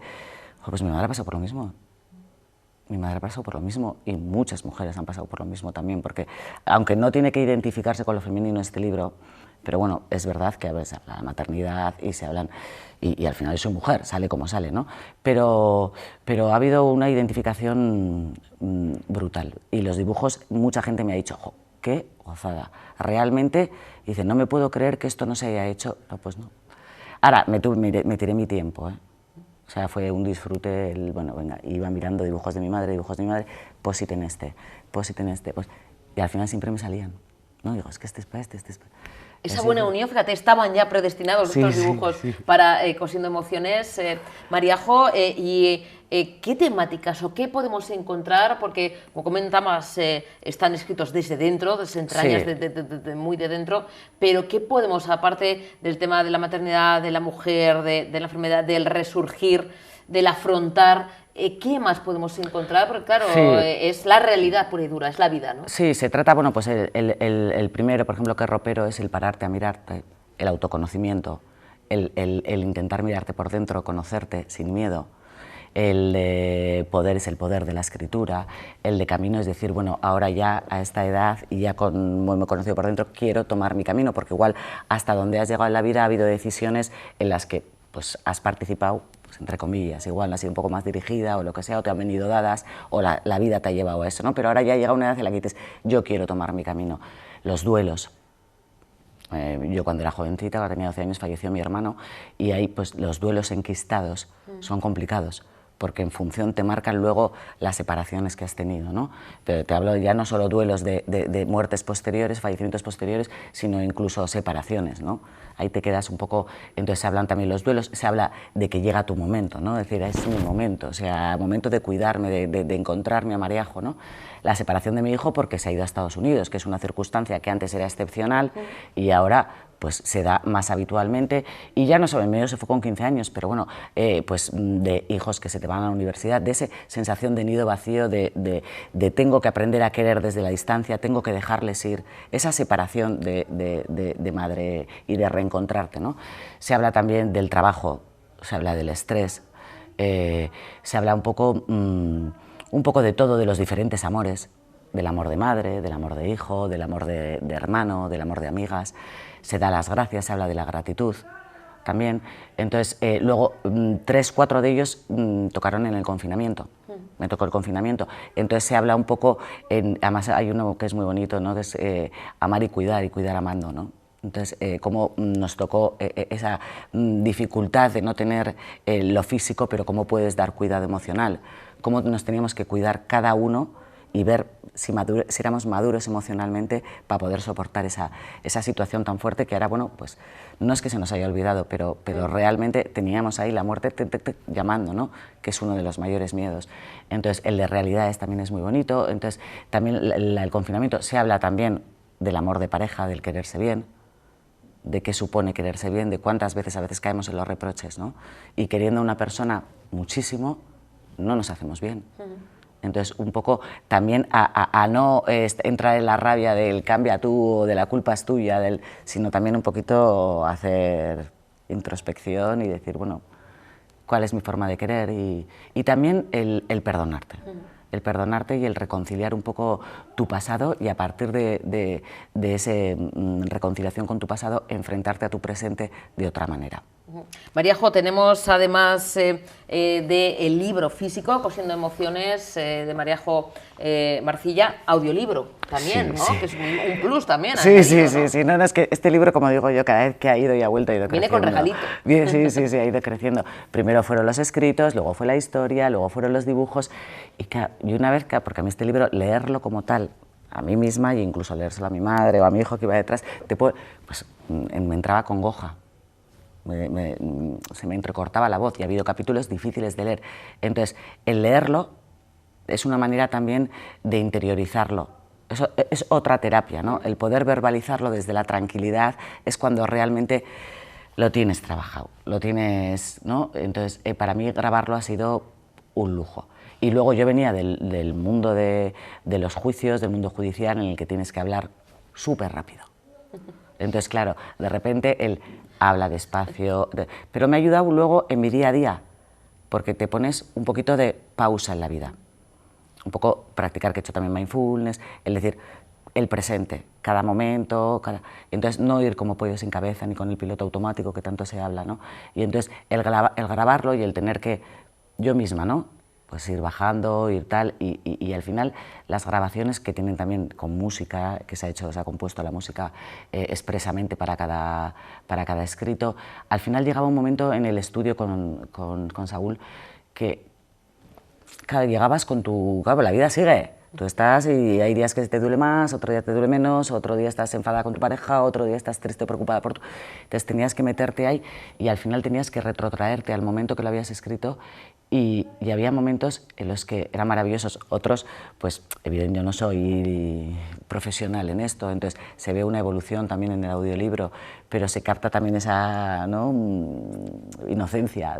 pues mi madre ha pasado por lo mismo. Mi madre ha pasado por lo mismo y muchas mujeres han pasado por lo mismo también, porque aunque no tiene que identificarse con lo femenino este libro, pero bueno, es verdad que a veces se habla de maternidad y se hablan, y al final soy mujer, sale como sale, ¿no? Pero ha habido una identificación brutal y los dibujos, mucha gente me ha dicho, ¡jo, qué gozada! Realmente, dice, no me puedo creer que esto no se haya hecho. No, pues no. Ahora, me tiré mi tiempo, ¿eh? O sea, fue un disfrute, bueno, venga, iba mirando dibujos de mi madre, posit en este, pues, y al final siempre me salían, ¿no? Digo, es que este es para este es para... Esa buena unión, fíjate, estaban ya predestinados estos dibujos para Cosiendo Emociones, Mariajo, y ¿qué temáticas o qué podemos encontrar? Porque, como comentamos, están escritos desde dentro, desde entrañas, muy de dentro, pero ¿qué podemos, aparte del tema de la maternidad, de la mujer, de la enfermedad, del resurgir, del afrontar, ¿qué más podemos encontrar? Porque claro, es la realidad pura y dura, es la vida, ¿no? Sí, se trata, bueno, pues el primero, por ejemplo, que es ropero, es el pararte a mirarte, el autoconocimiento, el intentar mirarte por dentro, conocerte sin miedo. El de poder es el poder de la escritura, el de camino es decir, bueno, ahora ya a esta edad y ya como me he conocido por dentro, quiero tomar mi camino, porque igual hasta donde has llegado en la vida ha habido decisiones en las que pues, has participado, pues, entre comillas, igual no has sido un poco más dirigida o lo que sea, o te han venido dadas, o la vida te ha llevado a eso, ¿no? Pero ahora ya llega una edad en la que dices, yo quiero tomar mi camino. Los duelos. Yo cuando era jovencita, cuando tenía 12 años, falleció mi hermano, y ahí pues los duelos enquistados son complicados, porque en función te marcan luego las separaciones que has tenido, ¿no? Pero te hablo ya no solo duelos de muertes posteriores, fallecimientos posteriores, sino incluso separaciones, ¿no? Ahí te quedas un poco, entonces se hablan también los duelos, se habla de que llega tu momento, ¿no? Es decir, es mi momento, o sea, momento de cuidarme, de encontrarme a Mariajo, ¿no? La separación de mi hijo porque se ha ido a Estados Unidos, que es una circunstancia que antes era excepcional y ahora pues se da más habitualmente, y ya no solo, el mío se fue con 15 años, pero bueno, pues de hijos que se te van a la universidad, de esa sensación de nido vacío, de tengo que aprender a querer desde la distancia, tengo que dejarles ir, esa separación de madre y de reencontrarte, ¿no? Se habla también del trabajo, se habla del estrés, se habla un poco de todo, de los diferentes amores, del amor de madre, del amor de hijo, del amor de hermano, del amor de amigas. Se da las gracias, se habla de la gratitud también. Entonces, luego 3, 4 de ellos tocaron en el confinamiento. Me tocó el confinamiento. Entonces se habla un poco, además hay uno que es muy bonito, ¿no? Que es amar y cuidar amando, ¿no? Entonces, cómo nos tocó esa dificultad de no tener lo físico, pero cómo puedes dar cuidado emocional, cómo nos teníamos que cuidar cada uno y ver si éramos maduros emocionalmente para poder soportar esa situación tan fuerte que ahora, bueno, pues no es que se nos haya olvidado, pero realmente teníamos ahí la muerte llamando, ¿no? Que es uno de los mayores miedos. Entonces, el de realidades también es muy bonito. Entonces, también el confinamiento, se habla también del amor de pareja, del quererse bien, de qué supone quererse bien, de cuántas veces a veces caemos en los reproches, ¿no? Y queriendo a una persona muchísimo, no nos hacemos bien. Entonces, un poco también a no entrar en la rabia del cambia tú o de la culpa es tuya, sino también un poquito hacer introspección y decir, bueno, ¿cuál es mi forma de querer? Y también el perdonarte. El perdonarte y el reconciliar un poco tu pasado y a partir de esa reconciliación con tu pasado, enfrentarte a tu presente de otra manera. Mariajo, tenemos además del libro físico, Cosiendo Emociones, de Mariajo Marcilla, audiolibro también, sí, ¿no? Sí. Que es un plus también. Sí, añadido, sí. No, es que este libro, como digo yo, cada vez que ha ido y ha vuelto, ha ido Viene creciendo. con regalito. Sí, ha ido creciendo. Primero fueron los escritos, luego fue la historia, luego fueron los dibujos. Y una vez, porque a mí este libro, leerlo como tal, a mí misma, e incluso leérselo a mi madre o a mi hijo que iba detrás, pues me entraba congoja. Se me entrecortaba la voz y ha habido capítulos difíciles de leer. Entonces, el leerlo es una manera también de interiorizarlo. Eso es otra terapia, ¿no? El poder verbalizarlo desde la tranquilidad es cuando realmente lo tienes trabajado, lo tienes, ¿no? Entonces, para mí grabarlo ha sido un lujo. Y luego yo venía del mundo de los juicios, del mundo judicial, en el que tienes que hablar súper rápido. Entonces, claro, de repente él habla despacio, pero me ha ayudado luego en mi día a día, porque te pones un poquito de pausa en la vida. Un poco practicar, que he hecho también mindfulness, es decir, el presente, cada momento, entonces no ir como pollo sin cabeza ni con el piloto automático que tanto se habla, ¿no? Y entonces el grabarlo y el tener que, yo misma, ¿no? Pues ir bajando, ir tal, y al final las grabaciones que tienen también con música, que se ha compuesto la música expresamente para cada escrito, al final llegaba un momento en el estudio con Saúl que, claro, llegabas con claro, la vida sigue. Tú estás y hay días que te duele más, otro día te duele menos, otro día estás enfadada con tu pareja, otro día estás triste o preocupada por tu... Entonces tenías que meterte ahí y al final tenías que retrotraerte al momento que lo habías escrito y había momentos en los que eran maravillosos, otros, pues evidentemente yo no soy profesional en esto, entonces se ve una evolución también en el audiolibro, pero se capta también esa, ¿no?, inocencia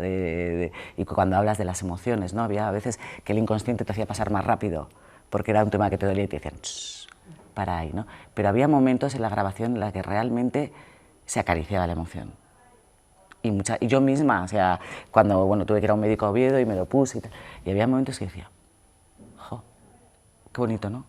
y cuando hablas de las emociones, ¿no? Había a veces que el inconsciente te hacía pasar más rápido, porque era un tema que te dolía y te decían, para ahí, ¿no? Pero había momentos en la grabación en los que realmente se acariciaba la emoción. Y yo misma, o sea, cuando tuve que ir a un médico a Oviedo y me lo puse y había momentos que decía, jo, qué bonito, ¿no?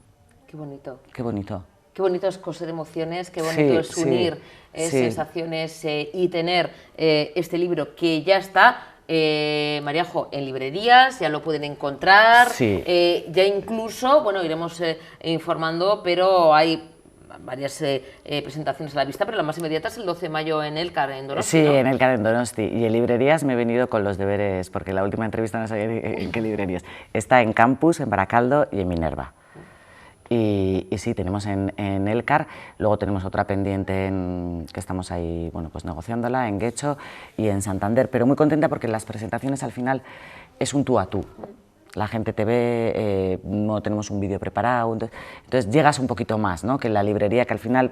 Qué bonito. Qué bonito. Qué bonito es coser emociones, qué bonito es unir sensaciones y tener este libro que ya está, Mariajo, en librerías, ya lo pueden encontrar, ya incluso, bueno, iremos informando, pero hay varias presentaciones a la vista, pero la más inmediata es el 12 de mayo en Elkar, en Donosti. Sí, ¿no? en Elkar, en Donosti. Y en librerías me he venido con los deberes, porque la última entrevista no sabía en qué librerías. Está en Campus, en Baracaldo y en Minerva. Y sí, tenemos en Elkar, luego tenemos otra pendiente que estamos ahí, bueno, pues negociándola en Guecho y en Santander, pero muy contenta porque las presentaciones al final es un tú a tú. La gente te ve, no tenemos un vídeo preparado, entonces llegas un poquito más, ¿no? Que en la librería, que al final,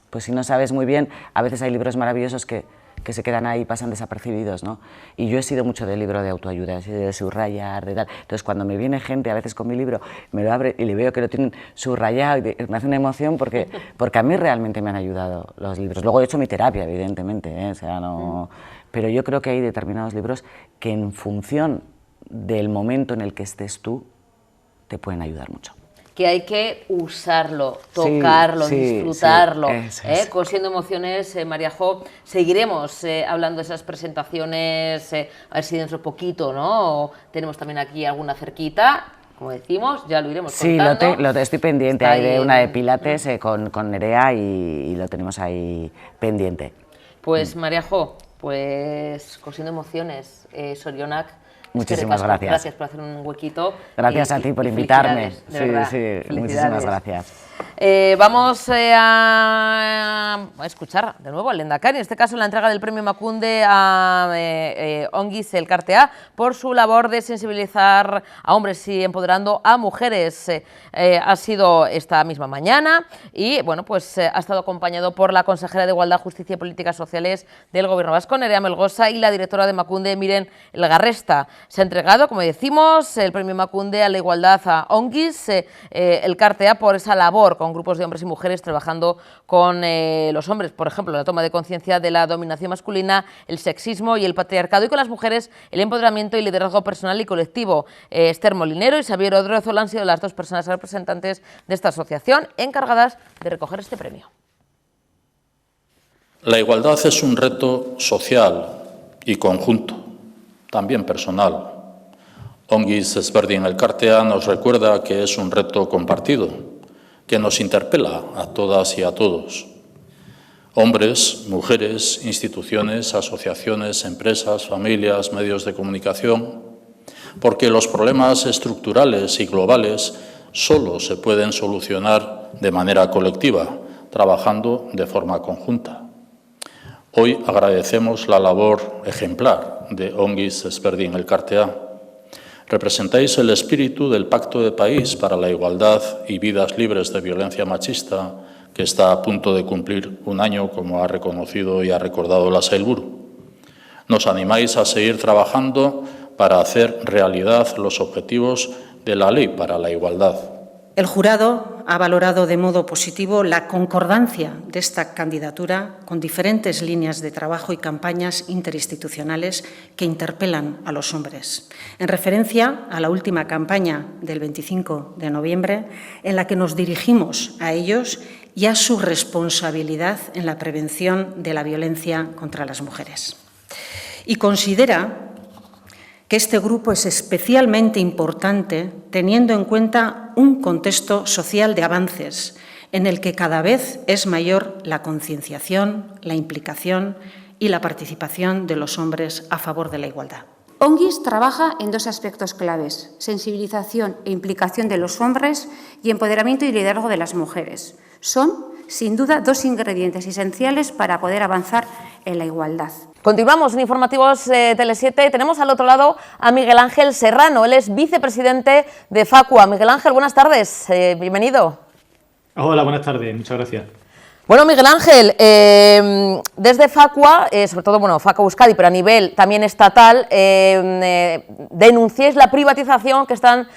pues si no sabes muy bien, a veces hay libros maravillosos que se quedan ahí y pasan desapercibidos, ¿no? Y yo he sido mucho de libro de autoayuda, he sido de subrayar, de tal. Entonces, cuando me viene gente, a veces con mi libro, me lo abre y le veo que lo tienen subrayado, y me hace una emoción porque a mí realmente me han ayudado los libros. Luego he hecho mi terapia, evidentemente, ¿eh? O sea, no... Pero yo creo que hay determinados libros que en función del momento en el que estés tú, te pueden ayudar mucho. Que hay que usarlo, tocarlo, disfrutarlo, cosiendo emociones. María Jo, seguiremos hablando de esas presentaciones, a ver si dentro de poquito, ¿no? Tenemos también aquí alguna cerquita, como decimos, ya lo iremos contando. Sí, lo estoy pendiente, hay de una de Pilates con Nerea y lo tenemos ahí pendiente. Pues María Jo, pues cosiendo emociones, Sorionak. Muchísimas gracias. Gracias por hacer un huequito. Gracias a ti por invitarme. Sí, muchísimas gracias. Vamos a escuchar de nuevo al lehendakari, en este caso la entrega del premio Emakunde a Ongiz Elkartea por su labor de sensibilizar a hombres y empoderando a mujeres. Ha sido esta misma mañana y bueno, pues ha estado acompañado por la consejera de Igualdad, Justicia y Políticas Sociales del Gobierno vasco, Nerea Melgosa, y la directora de Emakunde, Miren Elgarresta. Se ha entregado, como decimos, el premio Emakunde a la igualdad a Ongiz Elkartea por esa labor con grupos de hombres y mujeres trabajando con los hombres, por ejemplo, la toma de conciencia de la dominación masculina, el sexismo y el patriarcado, y con las mujeres el empoderamiento y liderazgo personal y colectivo. Esther Molinero y Xavier Odriozola han sido las dos personas representantes de esta asociación encargadas de recoger este premio. La igualdad es un reto social y conjunto, también personal. Ongiz Ezberdin Elkartea nos recuerda que es un reto compartido, que nos interpela a todas y a todos. Hombres, mujeres, instituciones, asociaciones, empresas, familias, medios de comunicación, porque los problemas estructurales y globales solo se pueden solucionar de manera colectiva, trabajando de forma conjunta. Hoy agradecemos la labor ejemplar de Ongiz Ezberdin Elkartea. Representáis el espíritu del Pacto de País para la Igualdad y Vidas Libres de Violencia Machista, que está a punto de cumplir un año, como ha reconocido y ha recordado la Sailburu. Nos animáis a seguir trabajando para hacer realidad los objetivos de la Ley para la Igualdad. El jurado ha valorado de modo positivo la concordancia de esta candidatura con diferentes líneas de trabajo y campañas interinstitucionales que interpelan a los hombres, en referencia a la última campaña del 25 de noviembre, en la que nos dirigimos a ellos y a su responsabilidad en la prevención de la violencia contra las mujeres. Y considera que este grupo es especialmente importante teniendo en cuenta un contexto social de avances en el que cada vez es mayor la concienciación, la implicación y la participación de los hombres a favor de la igualdad. Ongiz trabaja en dos aspectos claves: sensibilización e implicación de los hombres y empoderamiento y liderazgo de las mujeres. Son, sin duda, dos ingredientes esenciales para poder avanzar en la igualdad. Continuamos en Informativos Tele7 y tenemos al otro lado a Miguel Ángel Serrano. Él es vicepresidente de Facua. Miguel Ángel, buenas tardes, bienvenido. Hola, buenas tardes, muchas gracias. Bueno, Miguel Ángel, desde Facua, sobre todo, bueno, Facua Euskadi, pero a nivel también estatal, denunciáis la privatización que están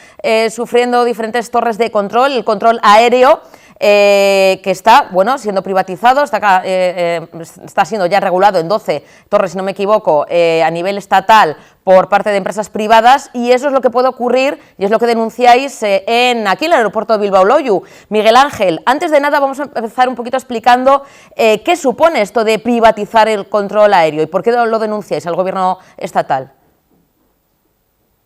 sufriendo diferentes torres de control, el control aéreo, que está, bueno, siendo privatizado, está siendo ya regulado en 12 torres, si no me equivoco, a nivel estatal por parte de empresas privadas, y eso es lo que puede ocurrir y es lo que denunciáis aquí en el aeropuerto de Bilbao-Loiu. Miguel Ángel, antes de nada vamos a empezar un poquito explicando qué supone esto de privatizar el control aéreo y por qué lo denunciáis al gobierno estatal.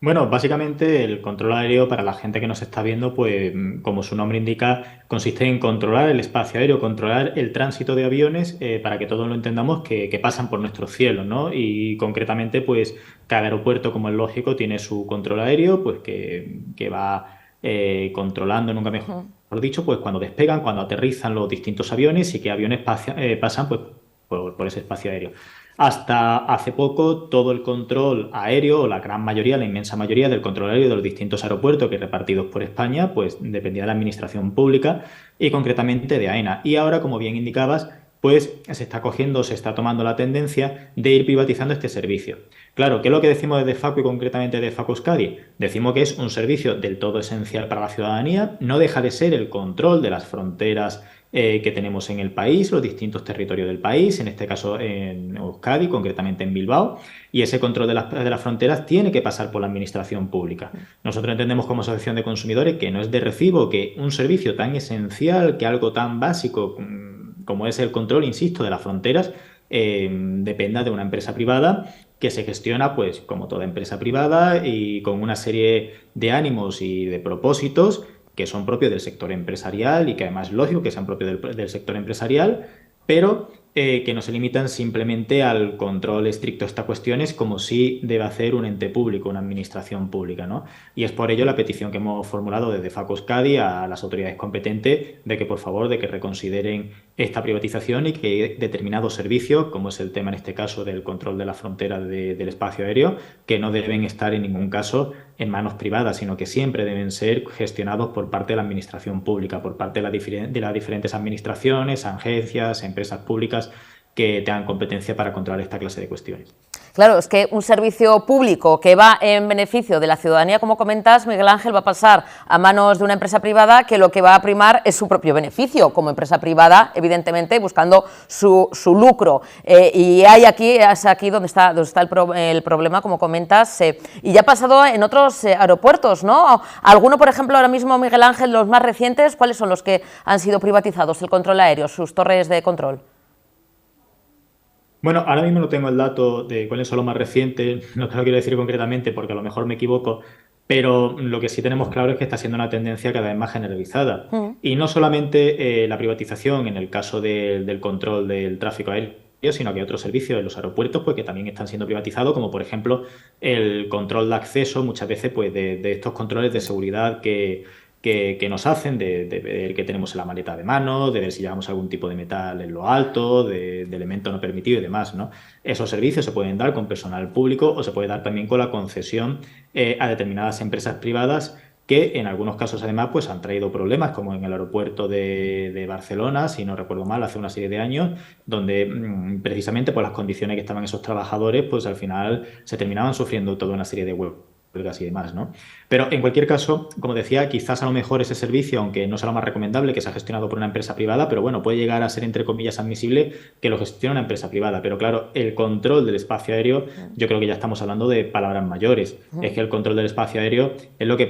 Bueno, básicamente el control aéreo, para la gente que nos está viendo, pues como su nombre indica, consiste en controlar el espacio aéreo, controlar el tránsito de aviones, para que todos lo entendamos, que pasan por nuestros cielos, ¿no? Y concretamente, pues cada aeropuerto, como es lógico, tiene su control aéreo, pues que va controlando, nunca mejor dicho, pues cuando despegan, cuando aterrizan los distintos aviones y qué aviones pasan pues, por ese espacio aéreo. Hasta hace poco, todo el control aéreo, o la gran mayoría, la inmensa mayoría del control aéreo de los distintos aeropuertos que repartidos por España, pues dependía de la administración pública y concretamente de AENA. Y ahora, como bien indicabas, pues se está tomando la tendencia de ir privatizando este servicio. Claro, ¿qué es lo que decimos desde FACU y concretamente de FACU Euskadi? Decimos que es un servicio del todo esencial para la ciudadanía, no deja de ser el control de las fronteras que tenemos en el país, los distintos territorios del país, en este caso en Euskadi, concretamente en Bilbao, y ese control de las fronteras tiene que pasar por la administración pública. Nosotros entendemos como asociación de consumidores que no es de recibo que un servicio tan esencial, que algo tan básico como es el control, insisto, de las fronteras, dependa de una empresa privada que se gestiona, pues, como toda empresa privada y con una serie de ánimos y de propósitos que son propios del sector empresarial y que además es lógico que sean propios del sector empresarial, pero que no se limitan simplemente al control estricto de estas cuestiones, como sí debe hacer un ente público, una administración pública, ¿no? Y es por ello la petición que hemos formulado desde FACU Euskadi a las autoridades competentes de que, por favor, de que reconsideren esta privatización y que determinados servicios, como es el tema en este caso del control de la frontera del espacio aéreo, que no deben estar en ningún caso en manos privadas, sino que siempre deben ser gestionados por parte de la administración pública, por parte de las diferentes administraciones, agencias, empresas públicas que tengan competencia para controlar esta clase de cuestiones. Claro, es que un servicio público que va en beneficio de la ciudadanía, como comentas, Miguel Ángel, va a pasar a manos de una empresa privada que lo que va a primar es su propio beneficio, como empresa privada, evidentemente, buscando su lucro. Y es aquí donde está el problema, como comentas, y ya ha pasado en otros aeropuertos, ¿no? Alguno, por ejemplo, ahora mismo, Miguel Ángel, los más recientes, ¿cuáles son los que han sido privatizados, el control aéreo, sus torres de control? Bueno, ahora mismo no tengo el dato de cuáles son los más recientes, no te lo quiero decir concretamente porque a lo mejor me equivoco, pero lo que sí tenemos claro es que está siendo una tendencia cada vez más generalizada. Y no solamente la privatización en el caso del control del tráfico aéreo, sino que hay otros servicios en los aeropuertos pues, que también están siendo privatizados, como por ejemplo el control de acceso, muchas veces pues, de estos controles de seguridad que nos hacen, de ver qué tenemos en la maleta de mano, de ver si llevamos algún tipo de metal en lo alto, de elemento no permitido y demás, ¿no? Esos servicios se pueden dar con personal público o se puede dar también con la concesión a determinadas empresas privadas que en algunos casos además pues han traído problemas, como en el aeropuerto de Barcelona, si no recuerdo mal, hace una serie de años, donde precisamente por las condiciones que estaban esos trabajadores, pues al final se terminaban sufriendo toda una serie de huelgas y demás, ¿no? Pero en cualquier caso, como decía, quizás a lo mejor ese servicio, aunque no sea lo más recomendable, que sea gestionado por una empresa privada, pero bueno, puede llegar a ser, entre comillas, admisible que lo gestione una empresa privada. Pero claro, el control del espacio aéreo, yo creo que ya estamos hablando de palabras mayores. Es que el control del espacio aéreo es lo que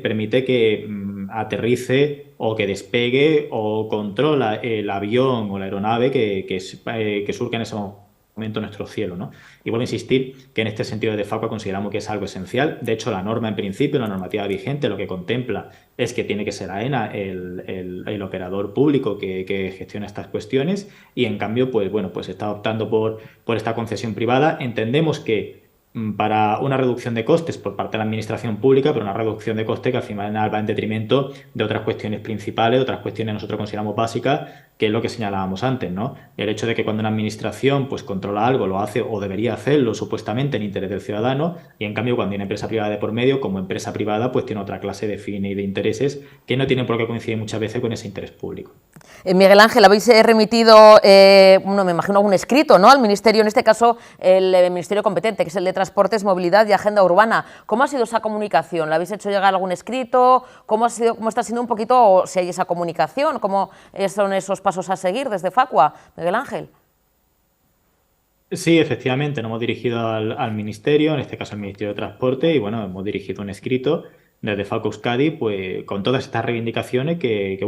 permite que aterrice o que despegue o controla el avión o la aeronave que surca en ese momento nuestro cielo, ¿no? Y vuelvo a insistir que en este sentido de FACU consideramos que es algo esencial. De hecho, la norma en principio, la normativa vigente, lo que contempla es que tiene que ser AENA el operador público que gestiona estas cuestiones y en cambio, pues bueno, pues está optando por esta concesión privada. Entendemos que para una reducción de costes por parte de la administración pública, pero una reducción de costes que al final va en detrimento de otras cuestiones principales, otras cuestiones que nosotros consideramos básicas, que es lo que señalábamos antes, ¿no? El hecho de que cuando una administración pues controla algo, lo hace o debería hacerlo supuestamente en interés del ciudadano, y en cambio cuando hay una empresa privada de por medio, como empresa privada, pues tiene otra clase de fines y de intereses que no tienen por qué coincidir muchas veces con ese interés público. Miguel Ángel, habéis remitido, me imagino, algún escrito, ¿no?, al Ministerio, en este caso el Ministerio competente, que es el de Transportes, Movilidad y Agenda Urbana. ¿Cómo ha sido esa comunicación? ¿Le habéis hecho llegar algún escrito? ¿Cómo está siendo un poquito, o si hay esa comunicación? ¿Cómo son esos pasos a seguir desde Facua, Miguel Ángel? Sí, efectivamente, nos hemos dirigido al Ministerio, en este caso al Ministerio de Transporte, y bueno, hemos dirigido un escrito desde FACO Euskadi, pues con todas estas reivindicaciones que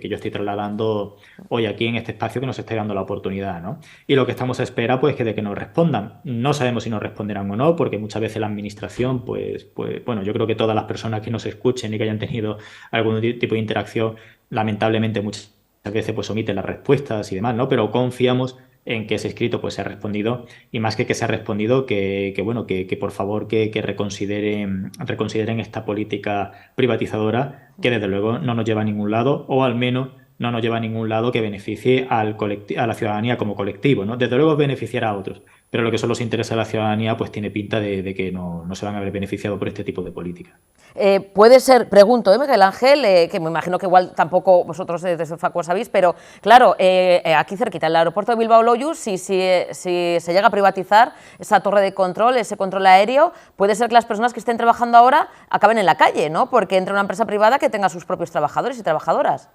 yo estoy trasladando hoy aquí en este espacio que nos esté dando la oportunidad, ¿no? Y lo que estamos a espera, pues, que de que nos respondan. No sabemos si nos responderán o no, porque muchas veces la administración, pues bueno, yo creo que todas las personas que nos escuchen y que hayan tenido algún tipo de interacción, lamentablemente muchas veces pues omiten las respuestas y demás, ¿no? Pero confiamos en que ese escrito pues se ha respondido, y más que se ha respondido, que por favor que reconsideren esta política privatizadora, que desde luego no nos lleva a ningún lado, o al menos no nos lleva a ningún lado que beneficie a la ciudadanía como colectivo, ¿no? Desde luego beneficiará a otros, pero lo que son los intereses de la ciudadanía pues tiene pinta de que no se van a ver beneficiados por este tipo de política. Puede ser, pregunto, Miguel Ángel, que me imagino que igual tampoco vosotros desde FACO sabéis, pero claro, aquí cerquita, el aeropuerto de Bilbao-Loius, si se llega a privatizar esa torre de control, ese control aéreo, puede ser que las personas que estén trabajando ahora acaben en la calle, ¿no? Porque entre una empresa privada que tenga sus propios trabajadores y trabajadoras.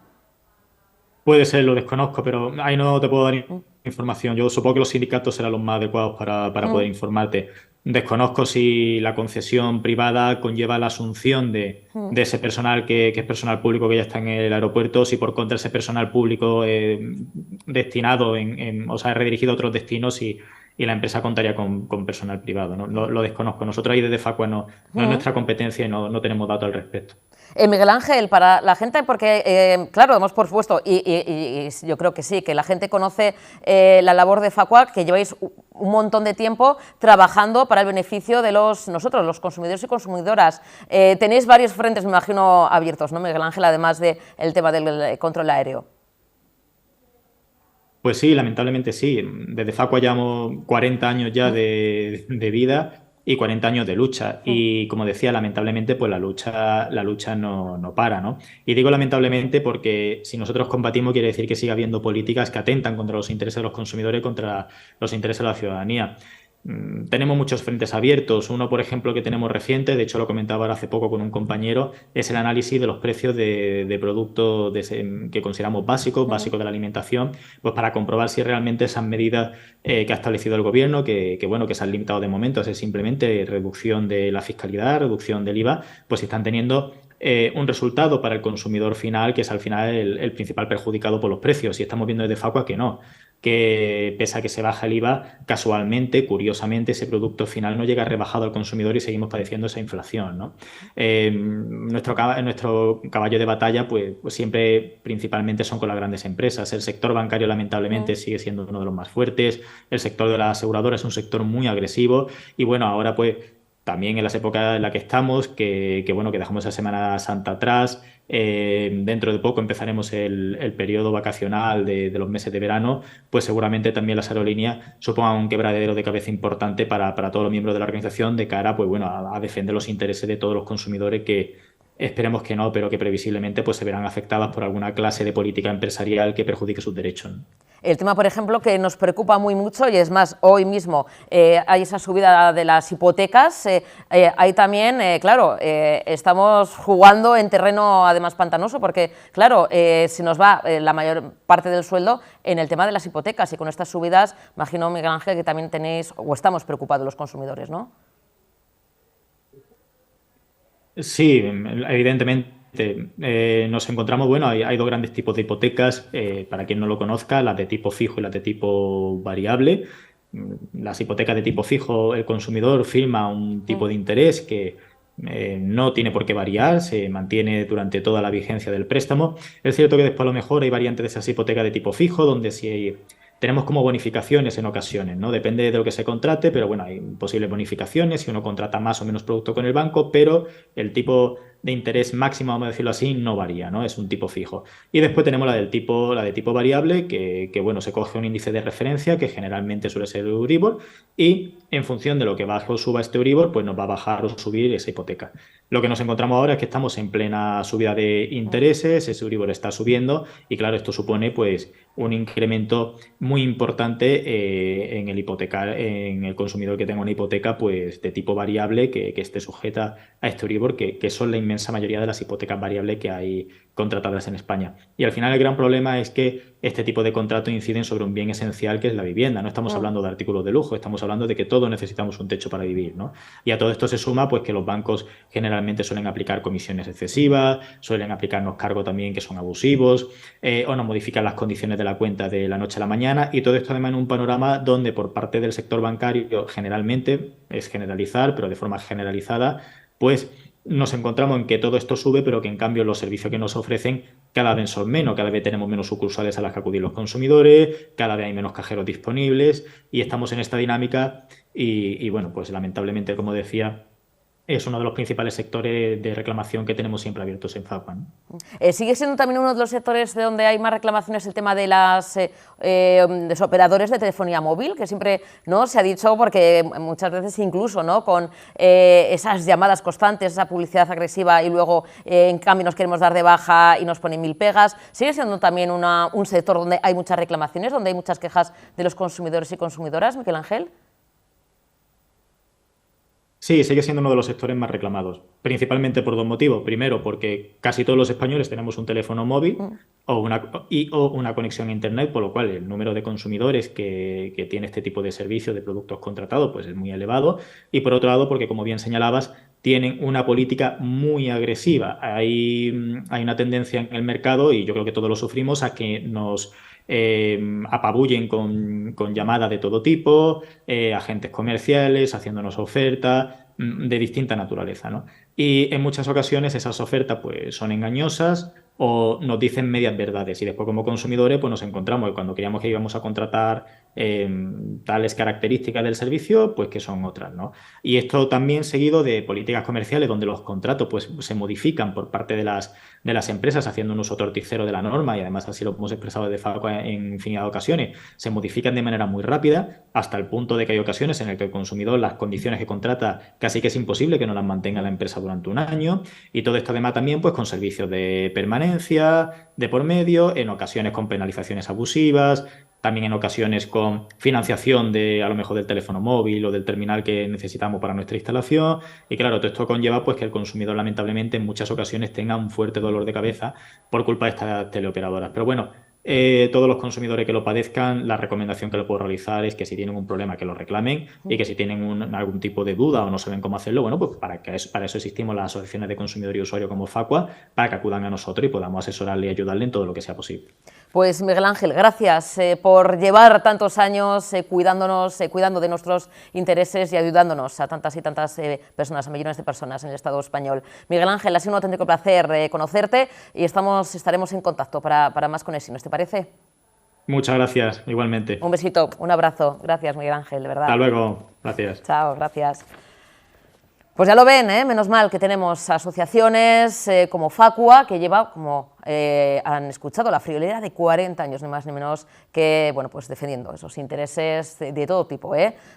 Puede ser, lo desconozco, pero ahí no te puedo dar información. Yo supongo que los sindicatos serán los más adecuados para poder informarte. Desconozco si la concesión privada conlleva la asunción de ese personal que es personal público que ya está en el aeropuerto, si por contra ese personal público destinado, o sea, redirigido a otros destinos y la empresa contaría con personal privado, ¿no? Lo desconozco. Nosotros ahí desde Facua no es nuestra competencia y no tenemos datos al respecto. Miguel Ángel, para la gente, porque claro, hemos por supuesto, y yo creo que sí, que la gente conoce la labor de Facua, que lleváis un montón de tiempo trabajando para el beneficio de nosotros, los consumidores y consumidoras. Tenéis varios frentes, me imagino, abiertos, ¿no, Miguel Ángel, además del tema del control aéreo? Pues sí, lamentablemente sí. Desde Facua llevamos 40 años ya de vida y 40 años de lucha. Y como decía, lamentablemente, pues la lucha no para, ¿no? Y digo lamentablemente porque si nosotros combatimos quiere decir que siga habiendo políticas que atentan contra los intereses de los consumidores y contra los intereses de la ciudadanía. Tenemos muchos frentes abiertos. Uno, por ejemplo, que tenemos reciente, de hecho lo comentaba ahora hace poco con un compañero, es el análisis de los precios de productos que consideramos básicos de la alimentación, pues para comprobar si realmente esas medidas que ha establecido el gobierno, que se han limitado de momento, es simplemente reducción de la fiscalidad, reducción del IVA, pues están teniendo un resultado para el consumidor final, que es al final el principal perjudicado por los precios. Y estamos viendo desde Facua que no, que pese a que se baja el IVA, casualmente, curiosamente, ese producto final no llega rebajado al consumidor y seguimos padeciendo esa inflación, ¿no? Nuestro caballo de batalla pues siempre principalmente son con las grandes empresas. El sector bancario lamentablemente sigue siendo uno de los más fuertes, el sector de la aseguradora es un sector muy agresivo y bueno, ahora pues también en las épocas en las que estamos, que dejamos esa Semana Santa atrás. Dentro de poco empezaremos el periodo vacacional de los meses de verano, pues seguramente también las aerolíneas supongan un quebradero de cabeza importante para todos los miembros de la organización de cara a defender los intereses de todos los consumidores que esperemos que no, pero que previsiblemente pues se verán afectadas por alguna clase de política empresarial que perjudique sus derechos, ¿no? El tema, por ejemplo, que nos preocupa mucho, y es más, hoy mismo hay esa subida de las hipotecas, ahí también, estamos jugando en terreno además pantanoso, porque, claro, se nos va la mayor parte del sueldo en el tema de las hipotecas, y con estas subidas, imagino, Miguel Ángel, que también tenéis, o estamos preocupados los consumidores, ¿no? Sí, evidentemente. Nos encontramos, hay dos grandes tipos de hipotecas, para quien no lo conozca, las de tipo fijo y las de tipo variable. Las hipotecas de tipo fijo, el consumidor firma un tipo de interés que no tiene por qué variar, se mantiene durante toda la vigencia del préstamo. Es cierto que después a lo mejor hay variantes de esas hipotecas de tipo fijo, donde sí tenemos como bonificaciones en ocasiones, ¿no? Depende de lo que se contrate, pero hay posibles bonificaciones si uno contrata más o menos producto con el banco, pero el tipo de interés máximo, vamos a decirlo así, no varía, ¿no? Es un tipo fijo. Y después tenemos la de tipo variable, que se coge un índice de referencia, que generalmente suele ser el Euribor, y en función de lo que baje o suba este Euribor, pues nos va a bajar o subir esa hipoteca. Lo que nos encontramos ahora es que estamos en plena subida de intereses, ese Euribor está subiendo, y claro, esto supone pues un incremento muy importante en el consumidor que tenga una hipoteca pues de tipo variable que esté sujeta a este Euribor, que son la inmensa mayoría de las hipotecas variables que hay contratadas en España. Y al final el gran problema es que este tipo de contratos inciden sobre un bien esencial que es la vivienda. No estamos hablando de artículos de lujo, estamos hablando de que todos necesitamos un techo para vivir, ¿no? Y a todo esto se suma pues que los bancos generalmente suelen aplicar comisiones excesivas, suelen aplicarnos cargos también que son abusivos, o nos modifican las condiciones de la cuenta de la noche a la mañana, y todo esto además en un panorama donde por parte del sector bancario generalmente, es generalizar, pero de forma generalizada, pues nos encontramos en que todo esto sube, pero que en cambio los servicios que nos ofrecen cada vez son menos, cada vez tenemos menos sucursales a las que acudir los consumidores, cada vez hay menos cajeros disponibles, y estamos en esta dinámica y bueno, pues lamentablemente, como decía, es uno de los principales sectores de reclamación que tenemos siempre abiertos en Facua, ¿no? ¿Sigue siendo también uno de los sectores de donde hay más reclamaciones el tema de los operadores de telefonía móvil? Que siempre, ¿no?, se ha dicho, porque muchas veces incluso, ¿no?, con esas llamadas constantes, esa publicidad agresiva, y luego en cambio nos queremos dar de baja y nos ponen 1000 pegas. ¿Sigue siendo también un sector donde hay muchas reclamaciones, donde hay muchas quejas de los consumidores y consumidoras, Miguel Ángel? Sí, sigue siendo uno de los sectores más reclamados, principalmente por dos motivos. Primero, porque casi todos los españoles tenemos un teléfono móvil o una conexión a Internet, por lo cual el número de consumidores que tiene este tipo de servicios, de productos contratados, pues es muy elevado. Y por otro lado, porque como bien señalabas, tienen una política muy agresiva. Hay una tendencia en el mercado, y yo creo que todos lo sufrimos, a que nos apabullen con llamadas de todo tipo, agentes comerciales haciéndonos ofertas de distinta naturaleza, ¿no? Y en muchas ocasiones esas ofertas pues son engañosas o nos dicen medias verdades, y después como consumidores pues nos encontramos que cuando creíamos que íbamos a contratar tales características del servicio, pues que son otras, ¿no? Y esto también seguido de políticas comerciales donde los contratos pues se modifican por parte de las empresas haciendo un uso torticero de la norma, y además así lo hemos expresado de Facua en infinidad de ocasiones, se modifican de manera muy rápida hasta el punto de que hay ocasiones en las que el consumidor las condiciones que contrata casi que es imposible que no las mantenga la empresa durante un año, y todo esto además también pues con servicios de permanencia de por medio, en ocasiones con penalizaciones abusivas, también en ocasiones con financiación a lo mejor del teléfono móvil o del terminal que necesitamos para nuestra instalación. Y claro, todo esto conlleva pues que el consumidor lamentablemente en muchas ocasiones tenga un fuerte dolor de cabeza por culpa de estas teleoperadoras. Pero bueno, todos los consumidores que lo padezcan, la recomendación que le puedo realizar es que si tienen un problema que lo reclamen, y que si tienen algún tipo de duda o no saben cómo hacerlo, bueno, pues para eso existimos las asociaciones de consumidor y usuario como Facua, para que acudan a nosotros y podamos asesorarle y ayudarle en todo lo que sea posible. Pues Miguel Ángel, gracias por llevar tantos años cuidando de nuestros intereses y ayudándonos a tantas y tantas personas, a millones de personas en el Estado español. Miguel Ángel, ha sido un auténtico placer conocerte, y estaremos en contacto para más conexiones, ¿te parece? Muchas gracias, igualmente. Un besito, un abrazo. Gracias, Miguel Ángel, de verdad. Hasta luego, gracias. Chao, gracias. Pues ya lo ven, menos mal que tenemos asociaciones como Facua, que lleva, como han escuchado, la friolera de 40 años, ni más ni menos, que bueno, pues defendiendo esos intereses de todo tipo,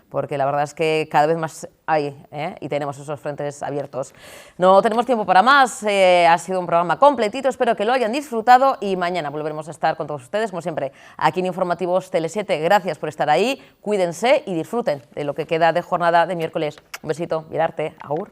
porque la verdad es que cada vez más hay y tenemos esos frentes abiertos. No tenemos tiempo para más, ha sido un programa completito, espero que lo hayan disfrutado, y mañana volveremos a estar con todos ustedes, como siempre, aquí en Informativos Tele7. Gracias por estar ahí, cuídense y disfruten de lo que queda de jornada de miércoles. Un besito, mirarte, agur.